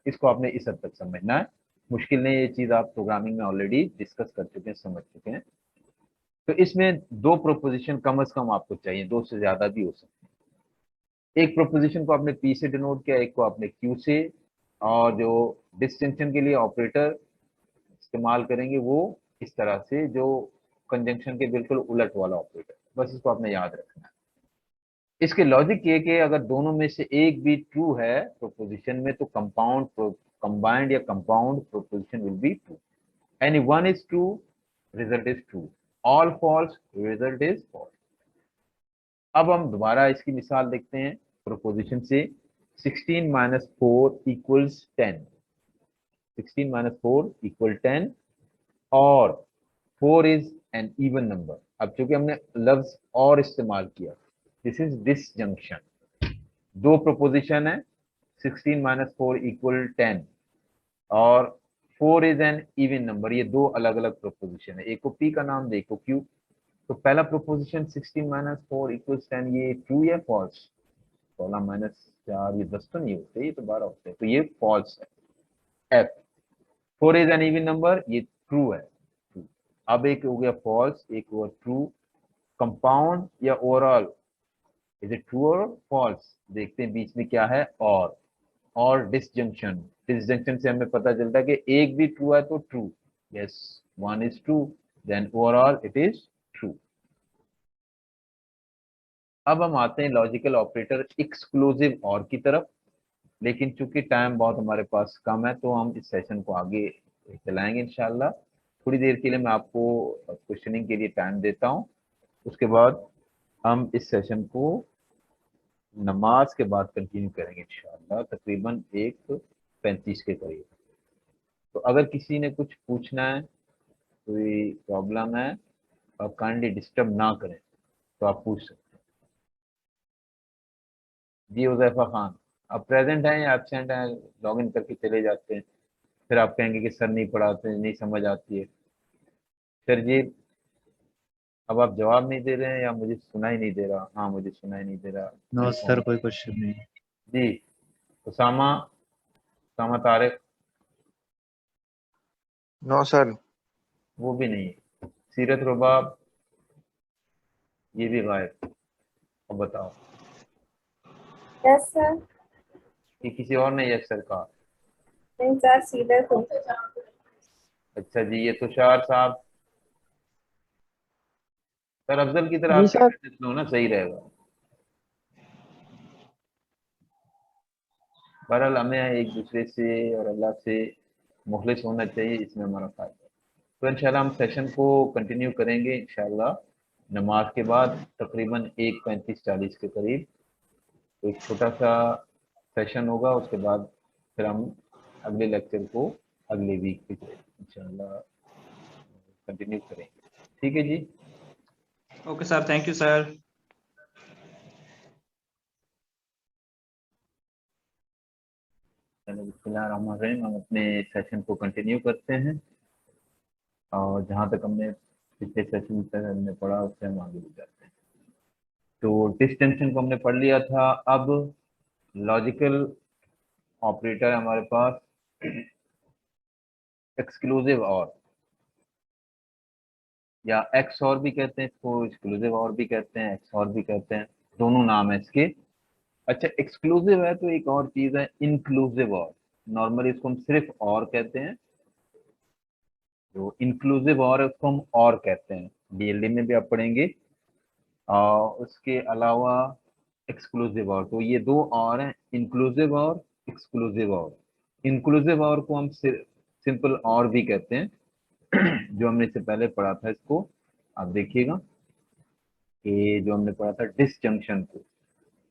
इसको आपने इस हद तक समझना है, मुश्किल नहीं। ये चीज आप प्रोग्रामिंग में ऑलरेडी डिस्कस कर चुके हैं, समझ चुके हैं। तो इसमें दो प्रोपोजिशन कम से कम आपको चाहिए, दो से ज्यादा भी हो सकते हैं। एक प्रोपोजिशन को आपने पी से डिनोट किया, एक को आपने क्यू से। और जो डिस्टिंक्शन के लिए ऑपरेटर इस्तेमाल करेंगे वो इस तरह से, जो कंजंक्शन के बिल्कुल उलट वाला ऑपरेटर। बस इसको आपने याद रखना है। इसके लॉजिक ये कि अगर दोनों में से एक भी ट्रू है प्रोपोजिशन में, तो कंबाइंड या compound proposition will be true. Any one is true, result is true. All false, result is false. अब हम दोबारा इसकी मिसाल देखते हैं प्रोपोजिशन से। 16 माइनस 4 इक्वल्स 10। 16 माइनस 4 इक्वल 10, और 4 इज एन इवन नंबर। अब चूंकि हमने लफ्ज और इस्तेमाल किया, दिस इज डिसजंक्शन। दो प्रोपोजिशन है, 16 माइनस 4 इक्वल 10 और 4 इज एन इवन नंबर। ये दो अलग अलग प्रोपोजिशन है, एक को पी का नाम दे, एक को क्यू। तो पहला प्रोपोजिशन 16 माइनस 4 इक्वल्स 10, ये ट्रू या फॉल्स? 16 माइनस 4 ये 10 तो नहीं होते, ये तो 12 होते हैं, तो ये फॉल्स है। F 4 is an even number, ये ट्रू है। अब एक हो गया फॉल्स, एक हुआ ट्रू। कंपाउंड या ओवरऑल, इज इट ट्रू और फॉल्स? देखते हैं बीच में क्या है। और डिसजंक्शन, डिसजंक्शन से हमें पता चलता है कि एक भी ट्रू है तो true, yes one is true, then overall it is true. अब हम आते हैं लॉजिकल ऑपरेटर एक्सक्लूसिव और की तरफ, लेकिन चूंकि टाइम बहुत हमारे पास कम है तो हम इस सेशन को आगे चलाएंगे इंशाल्लाह। थोड़ी देर के लिए मैं आपको क्वेश्चनिंग के लिए टाइम देता हूं, उसके बाद हम इस सेशन को नमाज के बाद कंटिन्यू करेंगे इंशाल्लाह, तकरीबन 1:35 के करीब। तो अगर किसी ने कुछ पूछना है, कोई प्रॉब्लम है, और काइंडली डिस्टर्ब ना करें तो आप पूछ सकते हैं। जी हुजैफा खान, आप प्रेजेंट हैं या एब्सेंट हैं? लॉग इन करके चले जाते हैं, फिर आप कहेंगे कि सर नहीं पढ़ाते, नहीं समझ आती है। सर जी, अब आप जवाब नहीं दे रहे हैं या मुझे सुना ही नहीं दे रहा? हाँ, मुझे सुना ही नहीं दे रहा। नो मेरे सर, फोन कोई क्वेश्चन नहीं। जी। Usama, Usama Tariq, no sir. वो भी नहीं है। सीरत रुबाब, ये भी गायब। अब बताओ यस सर। कि किसी और ने यस सर कहा? नहीं सर, सीधे तो अच्छा जी, ये तुषार साहब। सर अफजल की तरह जी आपके सर। अटेंडेंस लो ना, सही रहेगा। बहरहाल हमें एक दूसरे से और अल्लाह से मुखलिस होना चाहिए, इसमें हमारा फायदा है। तो इंशाल्लाह हम सेशन को कंटिन्यू करेंगे इंशाल्लाह नमाज के बाद, तकरीबन 1:35-40 के करीब। तो एक छोटा सा सेशन होगा, उसके बाद फिर हम अगले लेक्चर को अगले वीक पे इंशाल्लाह कंटिन्यू करेंगे। ठीक है जी। Okay sir, thank you sir. बिस्मिल्लाहिर्रहमानिर्रहीम, हम अपने सेशन को कंटिन्यू करते हैं और जहाँ तक हमने पिछले सेशन से हमने पढ़ा उससे हम आगे बढ़ जाते हैं। तो डिस्टिंक्शन को हमने पढ़ लिया था। अब लॉजिकल ऑपरेटर हमारे पास एक्सक्लूसिव और, या एक्स और भी कहते हैं इसको, एक्सक्लूसिव और भी कहते हैं, एक्स और भी कहते हैं, दोनों नाम है इसके। अच्छा, एक्सक्लूसिव है तो एक और चीज है इंक्लूसिव और। नॉर्मली इसको हम सिर्फ और कहते हैं, जो इंक्लूसिव और है उसको हम और कहते हैं, डीएलडी में भी आप पढ़ेंगे। और उसके अलावा एक्सक्लूसिव और, तो ये दो और हैं, इंक्लूसिव और एक्सक्लूसिव और। इंक्लूसिव और को हम सिंपल और भी कहते हैं, जो हमने इससे पहले पढ़ा था इसको आप देखिएगा कि जो हमने पढ़ा था डिसजंक्शन को,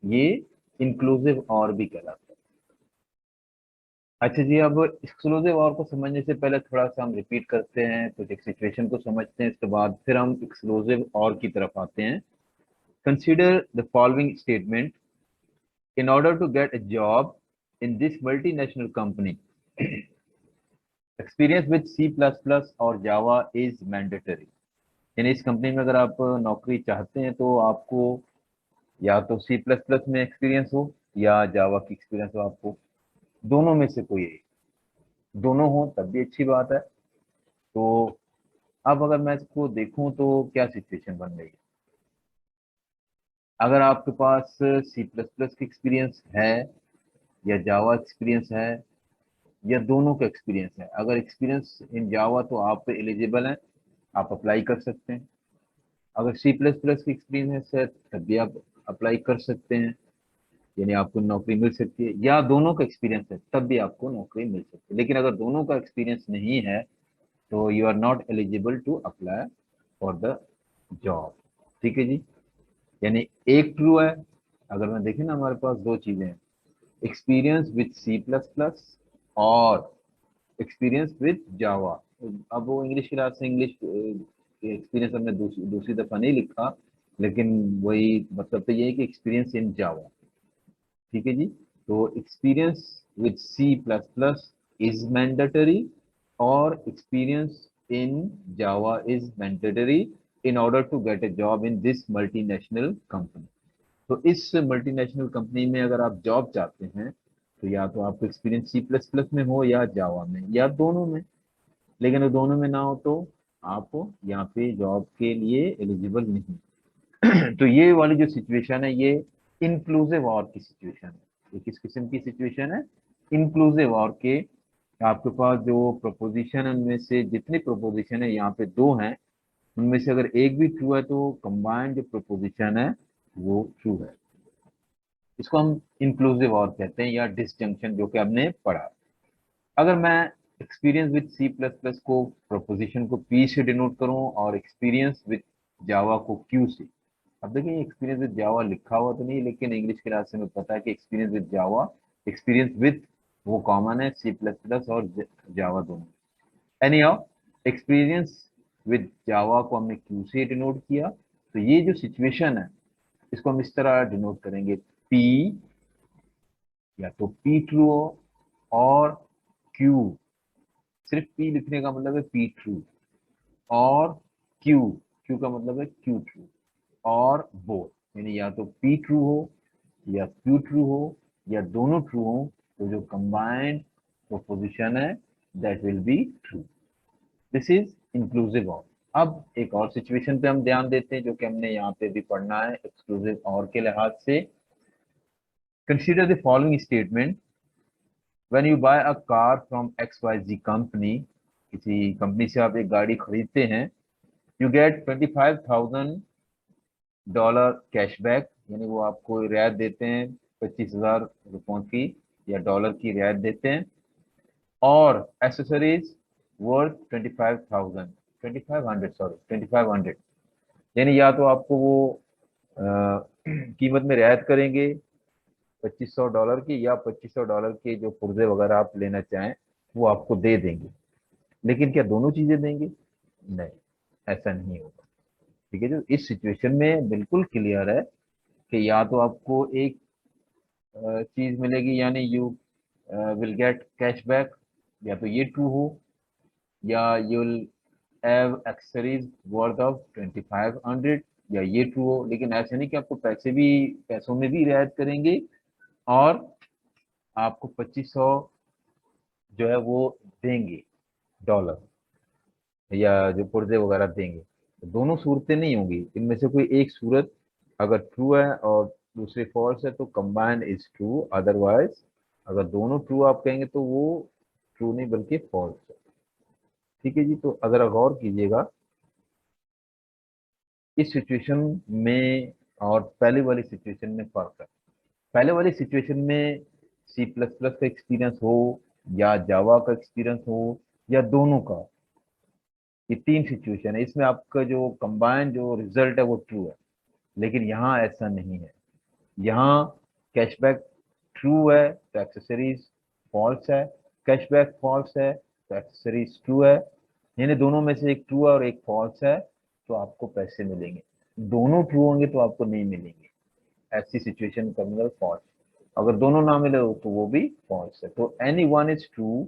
ये इंक्लूसिव और भी कहलाता है। अच्छा जी, अब एक्सक्लूसिव और को समझने से पहले थोड़ा सा हम रिपीट करते हैं, कुछ एक सिचुएशन को समझते हैं, इसके बाद फिर हम एक्सक्लूसिव और की तरफ आते हैं। Consider the following statement, in order to get a job in this multinational company, experience with C++ और Java is mandatory। यानी इस कंपनी में अगर आप नौकरी चाहते हैं तो आपको या तो C++ में एक्सपीरियंस हो या जावा की एक्सपीरियंस हो, आपको दोनों में से कोई एक, दोनों हो तब भी अच्छी बात है। तो अब अगर मैं इसको देखूं तो क्या सिचुएशन बन रही है? अगर आपके पास C++ की एक्सपीरियंस है या जावा एक्सपीरियंस है या दोनों का एक्सपीरियंस है, अगर एक्सपीरियंस इन जावा तो आप एलिजिबल हैं, आप अप्लाई कर सकते हैं। अगर C++ की एक्सपीरियंस है तब भी आप अप्लाई कर सकते हैं, यानी आपको नौकरी मिल सकती है। या दोनों का एक्सपीरियंस है तब भी आपको नौकरी मिल सकती है। लेकिन अगर दोनों का एक्सपीरियंस नहीं है तो you are not eligible to apply for the job. ठीक है जी, यानी एक ट्रू है। अगर मैं देखें ना, हमारे पास दो चीजें हैं, एक्सपीरियंस विद C++ और एक्सपीरियंस विद जावा। अब वो इंग्लिश क्लास से इंग्लिश एक्सपीरियंस हमने दूसरी दफा नहीं लिखा, लेकिन वही मतलब तो ये है कि एक्सपीरियंस इन जावा। ठीक है जी। तो experience with C++ is mandatory और experience in Java is mandatory in order to get a job in this multinational company. तो इस मल्टीनेशनल कंपनी में अगर आप जॉब चाहते हैं तो या तो आपको एक्सपीरियंस C++ में हो या जावा में या दोनों में, लेकिन वो दोनों में ना हो तो आप यहाँ पे जॉब के लिए एलिजिबल नहीं। तो ये वाली जो सिचुएशन है ये इंक्लूसिव और की सिचुएशन है। ये किस किस्म की सिचुएशन है? इंक्लूसिव और के। आपके पास जो प्रोपोजिशन है उनमें से जितनी प्रोपोजिशन है यहाँ पे दो हैं, उनमें से अगर एक भी ट्रू है तो कंबाइंड जो प्रोपोजिशन है वो ट्रू है। इसको हम इंक्लूसिव और कहते हैं या डिसजंक्शन, जो कि हमने पढ़ा। अगर मैं एक्सपीरियंस विद C++ को प्रोपोजिशन को P से डिनोट करूं और एक्सपीरियंस विद जावा को Q से। अब देखिए एक्सपीरियंस विद जावा लिखा हुआ तो नहीं, लेकिन इंग्लिश क्लास से हमें पता है कि experience with Java, experience with वो कॉमन है C++ और जावा दोनों। Any how experience with Java को हमने Q से डिनोट किया। तो ये जो सिचुएशन है इसको हम इस तरह डिनोट करेंगे, P या तो P ट्रू हो और Q, सिर्फ P लिखने का मतलब है P ट्रू, और Q, Q का मतलब है Q ट्रू, और बोथ, यानी या तो P ट्रू हो या Q ट्रू हो या दोनों ट्रू हो, तो जो कंबाइंड प्रोपोजिशन है that will be true. This is inclusive or. अब एक और सिचुएशन पे हम ध्यान देते हैं जो कि हमने यहाँ पे भी पढ़ना है एक्सक्लूसिव और के लिहाज से। Consider the following statement, when you buy a car from XYZ company, किसी कंपनी से आप एक गाड़ी खरीदते हैं, you get $25,000 कैशबैक, यानी वो आपको रियायत देते हैं 25,000 रुपयों की या डॉलर की रियायत देते हैं, और एसेसरीज वर्थ 2500, यानी या तो आपको वो कीमत में रियायत करेंगे $2500 की, या $2500 के जो पुर्जे वगैरह आप लेना चाहें वो आपको दे देंगे। लेकिन क्या दोनों चीजें देंगे? नहीं, ऐसा नहीं होगा। ठीक है, जो इस सिचुएशन में बिल्कुल क्लियर है कि या तो आपको एक चीज मिलेगी यानी यू विल गेट कैशबैक, या तो ये ट्रू हो, या you will have accessories worth of 2500, या ये ट्रू हो। लेकिन ऐसे नहीं कि आपको पैसों में भी रियायत करेंगे और आपको 2500 जो है वो देंगे डॉलर, या जो पुर्जे वगैरह देंगे। तो दोनों सूरतें नहीं होंगी, इनमें से कोई एक सूरत अगर ट्रू है और दूसरी फॉल्स है तो कंबाइंड इज ट्रू, अदरवाइज अगर दोनों ट्रू आप कहेंगे तो वो ट्रू नहीं बल्कि फॉल्स है। ठीक है जी, तो अगर गौर कीजिएगा इस सिचुएशन में और पहले वाली सिचुएशन में फर्क है। पहले वाली सिचुएशन में C++ का एक्सपीरियंस हो या जावा का एक्सपीरियंस हो या दोनों का, ये तीन सिचुएशन है, इसमें आपका जो कंबाइंड जो रिजल्ट है वो ट्रू है। लेकिन यहाँ ऐसा नहीं है, यहाँ कैशबैक ट्रू है तो एक्सेसरीज फॉल्स है, कैशबैक फॉल्स है तो एक्सेसरीज ट्रू है, यानी दोनों में से एक ट्रू है और एक फॉल्स है तो आपको पैसे मिलेंगे। दोनों ट्रू होंगे तो आपको नहीं मिलेंगे, ऐसी सिचुएशन का मतलब फॉल्स। अगर दोनों ना मिले हो तो वो भी फॉल्स है। तो any one is true.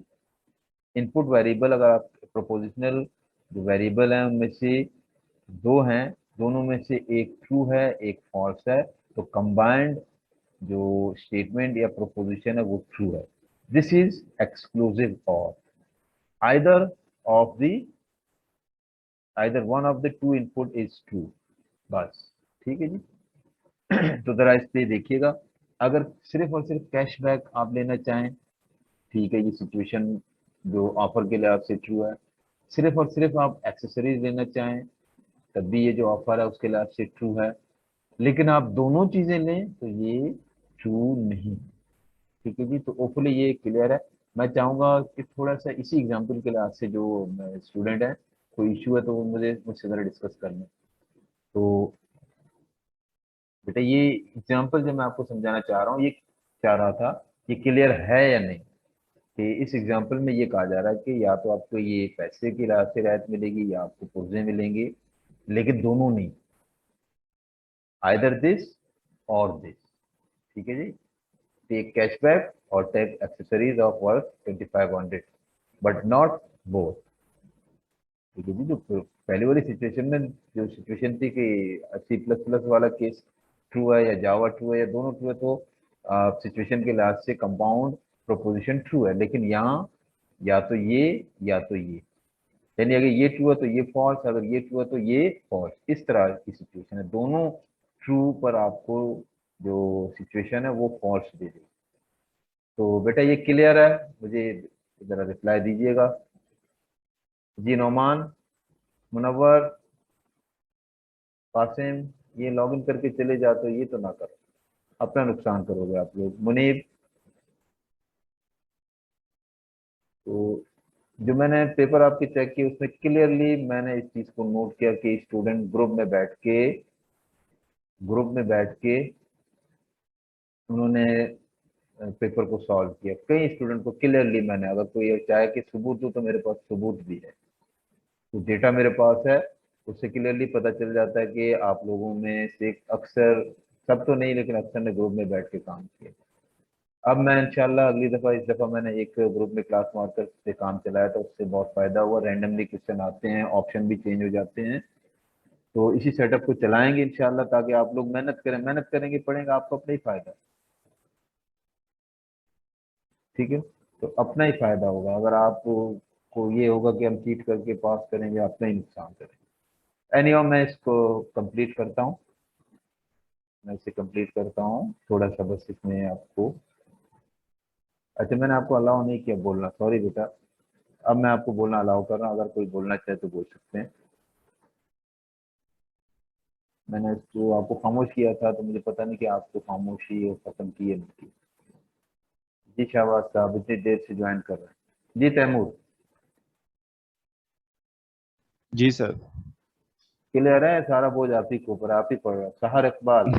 Input variable, अगर आप प्रोपोजिशनल जो वेरिएबल है उनमें से दो हैं, दोनों में से एक ट्रू है एक फॉल्स है, तो कंबाइंड जो स्टेटमेंट या प्रोपोजिशन है वो ट्रू है। दिस इज एक्सक्लूसिव और either of the either one of the two input is true, बस। ठीक है जी। तो जरा इस पे देखिएगा, अगर सिर्फ और सिर्फ कैशबैक आप लेना चाहें, ठीक है, ये सिचुएशन जो ऑफर के लिहाज से ट्रू है। सिर्फ और सिर्फ आप एक्सेसरीज लेना चाहें तब भी ये जो ऑफर है उसके लिहाज से ट्रू है। लेकिन आप दोनों चीजें लें तो ये ट्रू नहीं। ठीक है जी, तो होपफुली ये क्लियर है। मैं चाहूंगा कि थोड़ा सा इसी एग्जांपल के लिहाज से जो स्टूडेंट है कोई इश्यू है तो वो मुझसे जरा डिस्कस कर लें। तो बेटा ये एग्जांपल जो मैं आपको समझाना चाह रहा हूँ, ये चाह रहा था ये क्लियर है या नहीं, कि इस एग्जांपल में ये कहा जा रहा है कि या तो आपको ये पैसे की राहत से रियायत मिलेगी या आपको पुर्जे मिलेंगे, लेकिन दोनों नहीं, आइदर दिस और दिस। ठीक है जी। take cashback or take accessories of worth 2500, but not both. ठीक है जी, जो पहले वाली सिचुएशन में जो सिचुएशन थी कि C++ वाला केस ट्रू है या जावा ट्रू है या दोनों ट्रू है, तो सिचुएशन के लिहाज से कंपाउंड प्रोपोजिशन ट्रू है, लेकिन यहाँ या तो ये या तो ये, यानी अगर ये ट्रू है तो ये फॉल्स, अगर ये ट्रू है तो ये फॉल्स, इस तरह की सिचुएशन है। दोनों ट्रू पर आपको जो सिचुएशन है वो फॉल्स दे देगी। तो बेटा ये क्लियर है, मुझे जरा रिप्लाई दीजिएगा। जी नौमान, मुनव्वर, कासिम, ये लॉगिन करके चले जाते हो, ये तो ना करो, अपना नुकसान करोगे आप लोग। मुनीब, तो जो मैंने पेपर आपके चेक किए उसमें क्लियरली मैंने इस चीज को नोट किया कि स्टूडेंट ग्रुप में बैठ के उन्होंने पेपर को सॉल्व किया। कई स्टूडेंट को क्लियरली मैंने, अगर कोई चाहे कि सबूत दूं तो मेरे पास सबूत भी है, तो डेटा मेरे पास है, उससे क्लियरली पता चल जाता है कि आप लोगों में से अक्सर, सब तो नहीं लेकिन अक्सर ने ग्रुप में बैठ के काम किया। अब मैं इंशाल्लाह अगली दफ़ा, इस दफ़ा मैंने एक ग्रुप में क्लास मार्कर से काम चलाया था, उससे बहुत फ़ायदा हुआ। रैंडमली क्वेश्चन आते हैं, ऑप्शन भी चेंज हो जाते हैं, तो इसी सेटअप को चलाएंगे इंशाल्लाह, ताकि आप लोग मेहनत करेंगे, पढ़ेंगे, आपको अपना ही फ़ायदा, ठीक है। तो अपना ही फ़ायदा होगा, अगर आपको ये होगा कि हम चीट करके पास करेंगे, अपना ही नुकसान करेंगे। एनीहाउ मैं इसको कंप्लीट करता हूँ, थोड़ा सा बस इसमें आपको, अच्छा मैंने आपको अलाउ नहीं किया बोलना, सॉरी बेटा, अब मैं आपको बोलना अलाउ कर रहा हूँ, अगर कोई बोलना चाहे तो बोल सकते हैं। मैंने इसको आपको खामोश किया था, तो मुझे पता नहीं कि आपको खामोशी पसंद की है नहीं। जी शाहबाज साहब इतनी देर से ज्वाइन कर रहे हैं। जी तैमूर, जी सर। क्लियर है, सारा बोझ आप ही के ऊपर, आप ही पढ़ रहे हैं। सहर इकबाल,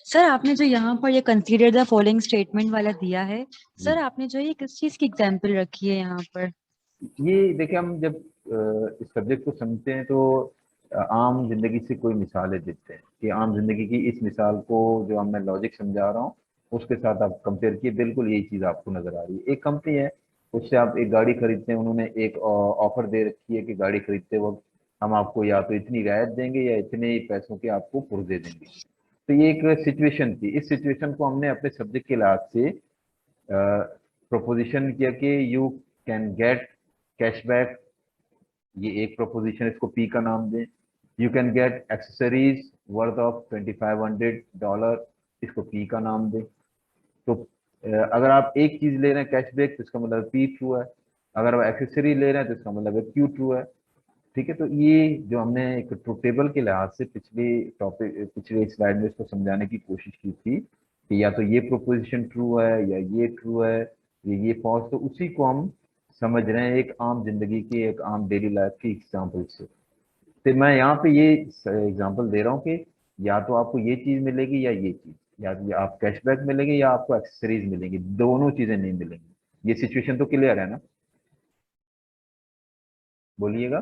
सर आपने जो यहाँ पर ये कंसीडर द फॉलोइंग स्टेटमेंट वाला दिया है, सर आपने जो ये किस चीज की एग्जांपल रखी है यहाँ पर? ये देखिए, हम जब इस सब्जेक्ट को समझते हैं तो आम जिंदगी से कोई मिसालें देते हैं कि आम जिंदगी की इस मिसाल को जो मैं लॉजिक समझा रहा हूँ उसके साथ आप कंपेयर किए, बिल्कुल यही चीज़ आपको नजर आ रही है। एक कंपनी है, उससे आप एक गाड़ी खरीदते हैं, उन्होंने एक ऑफर दे रखी है कि गाड़ी खरीदते वक्त हम आपको या तो इतनी रियायत देंगे या इतने ही पैसों के आपको पुर्जे देंगे। तो ये एक सिचुएशन थी, इस सिचुएशन को हमने अपने सब्जेक्ट के लिहाज से प्रोपोजिशन किया कि यू कैन गेट कैशबैक, ये एक प्रोपोजिशन, इसको पी का नाम दें। You can get accessories worth of $2500, इसको पी का नाम दें। तो अगर आप एक चीज ले रहे हैं कैशबैक तो इसका मतलब पी ट्रू है, अगर आप एक्सेसरी ले रहे हैं तो इसका मतलब है क्यू ट्रू है, ठीक है। तो ये जो हमने एक ट्रू टेबल के लिहाज से पिछले स्लाइड में इसको समझाने की कोशिश की थी कि या तो ये प्रोपोजिशन ट्रू है या ये ट्रू है, ये फॉल्स, तो उसी को हम समझ रहे हैं एक आम जिंदगी की, एक आम डेली लाइफ की एग्जाम्पल से। तो मैं यहाँ पे ये एग्जाम्पल दे रहा हूँ कि या तो आपको ये चीज मिलेगी या ये चीज, या तो आप कैशबैक मिलेंगे या आपको एक्सेसरीज मिलेंगी, दोनों चीजें नहीं मिलेंगी। ये सिचुएशन तो क्लियर है ना, बोलिएगा।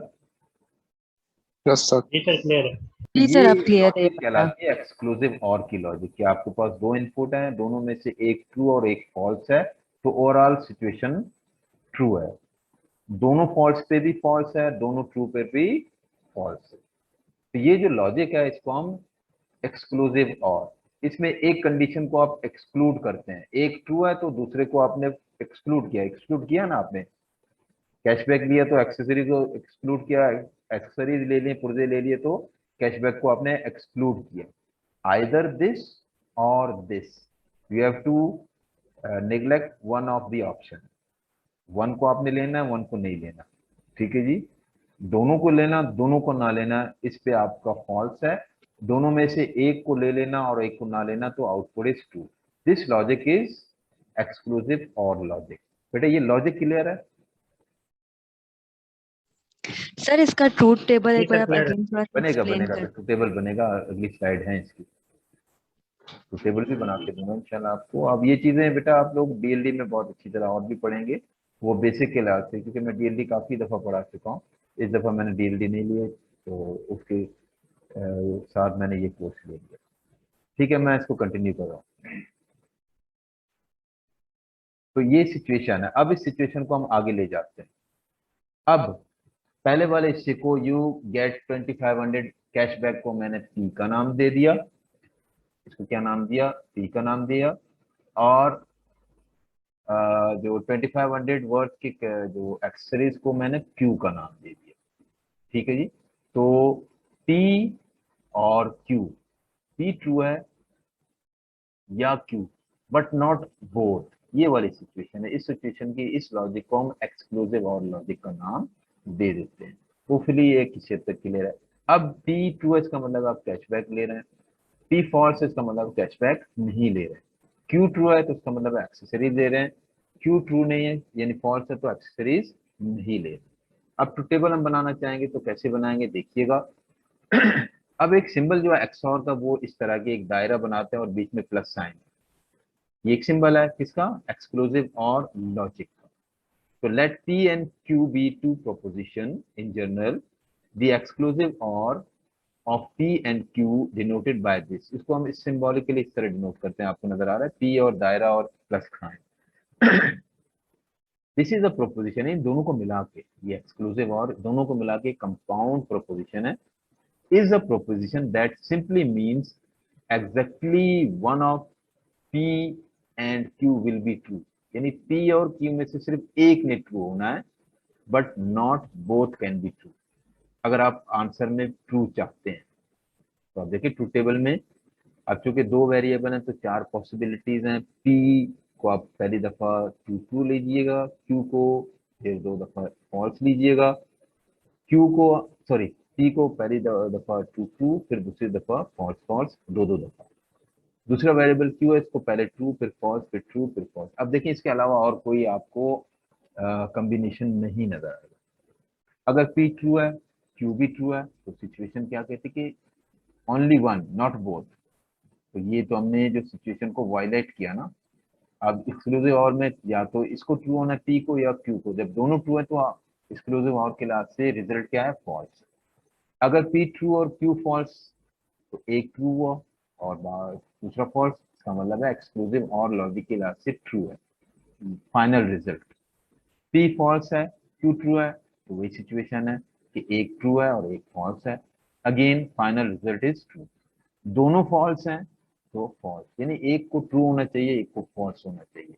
Yes sir. जी सर क्लियर है। जी सर, अब ये क्लियर है ये लॉजिक बात। कहलाती है एक्सक्लूसिव और की लॉजिक, कि आपके पास दो इनपुट हैं, दोनों में से एक ट्रू और एक फॉल्स है, तो ओवरऑल सिचुएशन ट्रू है। दोनों फॉल्स पे भी फॉल्स है, दोनों ट्रू पे भी फॉल्स है। तो ये जो लॉजिक है इसको हम एक्सक्लूसिव और, इसमें एक कंडीशन को आप एक्सक्लूड करते हैं, एक ट्रू है तो दूसरे को आपने एक्सक्लूड किया ना आपने। कैशबैक लिया तो एक्सेसरी को एक्सक्लूड किया, एक्सेसरीज ले लिए, पुर्जे ले लिए तो कैशबैक को आपने एक्सक्लूड किया। आइदर दिस और this, you have to neglect one of the option, one को आपने लेना है, वन को नहीं लेना, ठीक है जी। दोनों को लेना, दोनों को ना लेना, इस पे आपका फॉल्स है। दोनों में से एक को ले लेना और एक को ना लेना, तो output is true. This logic is exclusive और लॉजिक। बेटा ये लॉजिक क्लियर है? सर इसका ट्रूथ टेबल जी एक बार सर आप क्लियर है। अगेन थोड़ा बनेगा एक्सप्लेन बनेगा, कर। ट्रू टेबल बनेगा, अगली स्लाइड है इसकी, ट्रू टेबल भी बना के दूंगा इंशाल्लाह आपको। अब ये चीजें बेटा आप लोग डीएलडी में बहुत अच्छी तरह और भी पढ़ेंगे, वो बेसिक के लिहाज से, क्योंकि मैं डीएलडी काफी दफा पढ़ा चुका हूँ, इस दफा मैंने डीएलडी नहीं लिए, तो उसके साथ मैंने ये कोर्स ले लिया, ठीक है, मैं इसको कंटिन्यू कर रहा हूँ। तो ये सिचुएशन है। अब इस सिचुएशन को हम आगे ले जाते हैं। अब पहले वाले हिस्से को यू गेट 2500 कैशबैक को मैंने पी का नाम दे दिया, इसको क्या नाम दिया, पी का नाम दिया। और जो 2500 वर्थ के जो एक्सेसरीज को मैंने क्यू का नाम दे दिया। ठीक है जी। तो पी और क्यू, पी ट्रू है या क्यू, बट नॉट बोथ, ये वाली सिचुएशन है। इस सिचुएशन की, इस लॉजिक को हम एक्सक्लूसिव और लॉजिक का नाम दे देते हैं। होपफुली ये किसी हद तक क्लियर है। अब पी ट्रू है इसका मतलब आप कैशबैक ले रहे हैं, पी फॉल्स है इसका मतलब कैशबैक नहीं ले रहे हैं। क्यू ट्रू है तो इसका मतलब एक्सेसरीज ले रहे हैं, क्यू ट्रू नहीं है यानी फॉल्स है तो एक्सेसरीज नहीं ले रहे। अब ट्रू टेबल हम बनाना चाहेंगे तो कैसे बनाएंगे देखिएगा। अब एक सिंबल जो है एक्सऑर का, वो इस तरह के एक दायरा बनाते हैं और बीच में प्लस साइन। ये एक सिंबल है किसका, एक्सक्लूसिव और लॉजिक का। तो let P and Q be two proposition in general, the exclusive or of P and Q denoted by this. इसको हम इस सिंबॉलिकली इस तरह डिनोट करते हैं, आपको नजर आ रहा है पी और दायरा और plus sign. This is a proposition, इन दोनों को मिला के, ये एक्सक्लूसिव और दोनों को मिला के कंपाउंड प्रोपोजिशन है। Is a proposition that simply means exactly one of P and Q will be true, यानी P और Q में से सिर्फ एक ने ट्रू होना है, but not both can be true. अगर आप आंसर में ट्रू चाहते हैं तो आप देखिए ट्रू टेबल में, अब चूंकि दो वेरिएबल हैं तो चार पॉसिबिलिटीज हैं। P को आप पहली दफा ट्रू लीजिएगा, Q को फिर दो दफा फॉल्स लीजिएगा, Q को सॉरी P को पहली दफा ट्रू फिर दूसरी दफा फॉल्स दो दफा। दूसरा वेरिएबल Q है, इसको पहले ट्रू फिर फॉल्स फिर ट्रू फिर फॉल्स। अब देखिए इसके अलावा और कोई आपको कॉम्बिनेशन नहीं नजर आएगा। अगर P ट्रू है Q भी ट्रू है तो सिचुएशन क्या कहती है कि ओनली वन नॉट बोथ। तो ये तो हमने जो सिचुएशन को वायलेट किया ना। अब एक्सक्लूसिव और में या तो इसको ट्रू होना है P को या Q को, जब दोनों ट्रू है तो एक्सक्लूसिव और के लिहाज से रिजल्ट क्या है, फॉल्स। अगर P ट्रू और Q फॉल्स तो एक ट्रू हुआ और दूसरा फॉल्स, इसका मतलब है एक्सक्लूसिव और लॉजिक के लिहाज से ट्रू है। फाइनल रिजल्ट P फॉल्स है Q ट्रू है तो वही सिचुएशन है कि एक ट्रू है और एक फॉल्स है। Again final result is true. दोनों फॉल्स हैं तो फॉल्स, यानी एक को ट्रू होना चाहिए एक को फॉल्स होना चाहिए।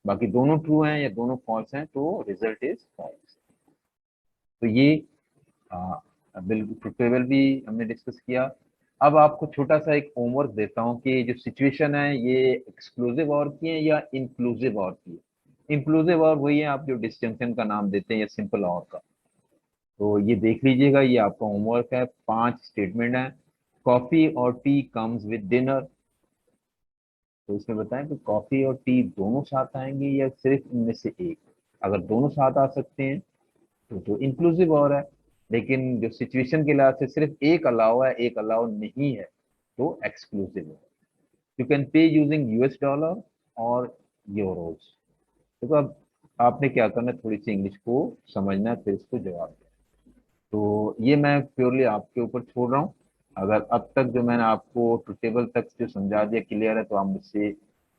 बाकी दोनों ट्रू हैं या दोनों फॉल्स हैं तो रिजल्ट इज फॉल्स। तो ये बिल्कुल टेबल भी हमने डिस्कस किया। अब आपको छोटा सा एक होमवर्क देता हूँ कि जो सिचुएशन है ये एक्सक्लूसिव और की है या इंक्लूसिव और की है। इंक्लूसिव और वही है आप जो डिस्जंक्शन का नाम देते हैं या सिंपल और का। तो ये देख लीजिएगा, ये आपका होमवर्क है। 5 स्टेटमेंट है। कॉफी और टी कम्स विद डिनर, तो इसमें बताएं कि कॉफी और टी दोनों साथ आएंगे या सिर्फ इनमें से एक। अगर दोनों साथ आ सकते हैं तो इंक्लूसिव और है, लेकिन जो सिचुएशन के लिहाज से सिर्फ एक अलाउ है एक अलाउ नहीं है तो एक्सक्लूसिव है। You can pay using US dollar और यूरोज। देखो अब आपने क्या करना है, थोड़ी सी इंग्लिश को समझना है फिर इसको जवाब देना। तो ये मैं प्योरली आपके ऊपर छोड़ रहा हूँ। अगर अब तक जो मैंने आपको टू टेबल तक जो समझा दिया क्लियर है तो आप मुझसे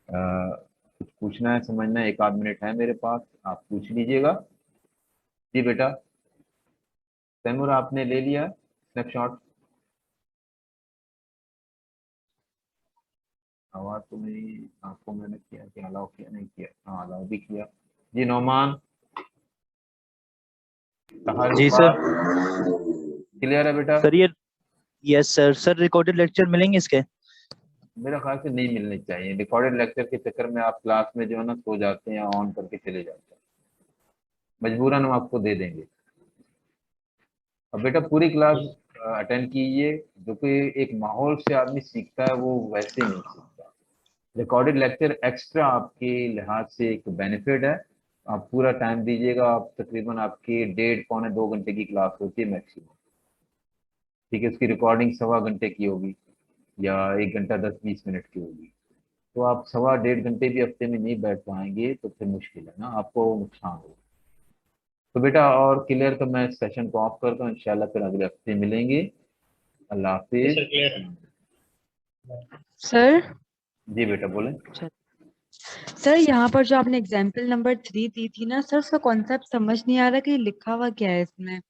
कुछ पूछना है समझना है, 1 आध मिनट है मेरे पास, आप पूछ लीजिएगा। जी बेटा, तैमूर आपने ले लिया स्नैपशॉट? आवाज तो मेरी आपको मैंने किया कि अलाउ किया नहीं किया? हाँ अलाउ भी किया। जी नौमान, जी सर। क्लियर है बेटा? सर ये yes sir. Sir recorded lecture मिलेंगे इसके? मेरा ख्याल से नहीं मिलने चाहिए। रिकॉर्डेड लेक्चर के चक्कर में आप क्लास में जो है ना सो जाते हैं या ऑन करके चले जाते हैं, मजबूरन हम आपको दे देंगे। अब बेटा पूरी क्लास अटेंड कीजिए, जो कि एक माहौल से आदमी सीखता है वो वैसे नहीं सीखता। रिकॉर्डेड लेक्चर एक्स्ट्रा आपके लिहाज से एक बेनिफिट है। आप पूरा टाइम दीजिएगा, आप तकरीबन आपकी 1.5 पौने 2 घंटे की क्लास होती है मैक्सिमम। ठीक है, उसकी रिकॉर्डिंग 1.25 घंटे की होगी या 1 घंटा 10-20 मिनट की होगी। तो आप 1.25 घंटे भी हफ्ते में नहीं बैठ पाएंगे तो फिर मुश्किल है ना, आपको नुकसान होगा। तो बेटा और क्लियर, तो मैं सेशन को ऑफ करता हूँ, इंशाल्लाह फिर अगले हफ्ते मिलेंगे। अल्लाह हाफिज। सर जी बेटा बोलें। सर यहाँ पर जो आपने एग्जाम्पल नंबर 3 दी थी ना सर, उसका कॉन्सेप्ट समझ नहीं आ रहा कि लिखा हुआ क्या है इसमें।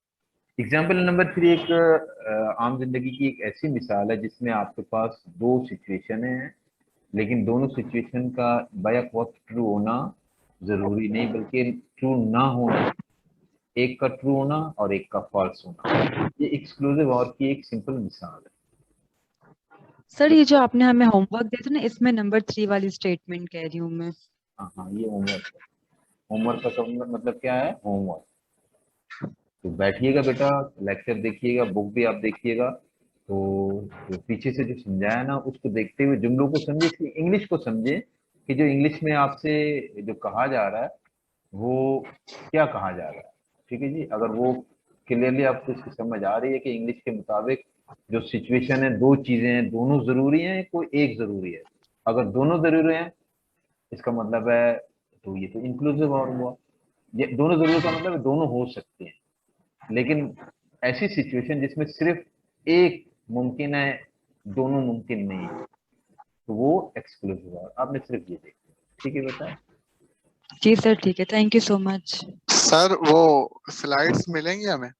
एग्जाम्पल नंबर 3 एक आम जिंदगी की एक ऐसी मिसाल है जिसमें आपके पास दो सिचुएशन है, लेकिन दोनों सिचुएशन का बैक वक्त ट्रू होना जरूरी नहीं, बल्कि ट्रू ना होना, एक का ट्रू होना और एक का फॉल्स होना। ये एक्सक्लूसिव और की एक सिंपल मिसाल है। सर ये जो आपने हमें होमवर्क दिया था ना, इसमें नंबर 3 वाली स्टेटमेंट कह रही हूँ मैं। हाँ हाँ, ये होमवर्क है। होमवर्क का मतलब क्या है? होमवर्क। तो बैठिएगा बेटा, लेक्चर देखिएगा, बुक भी आप देखिएगा, तो जो पीछे से जो समझाया ना उसको देखते हुए जुमलों को समझे, इसकी इंग्लिश को समझे कि जो इंग्लिश में आपसे जो कहा जा रहा है वो क्या कहा जा रहा है। ठीक है जी, अगर वो क्लियरली आपको इसकी समझ आ रही है कि इंग्लिश के मुताबिक जो सिचुएशन है, दो चीजें हैं, दोनों जरूरी हैं, कोई एक जरूरी है। अगर दोनों जरूरी हैं इसका मतलब है, तो ये तो इंक्लूसिव और हुआ। ये दोनों जरूरी का मतलब है दोनों हो सकते हैं, लेकिन ऐसी सिचुएशन जिसमें सिर्फ एक मुमकिन है, दोनों मुमकिन नहीं है, तो वो एक्सक्लूसिव है। आपने सिर्फ ये देखा। ठीक है बेटा। जी सर ठीक है, thank you so much. Sir वो स्लाइड्स मिलेंगे हमें?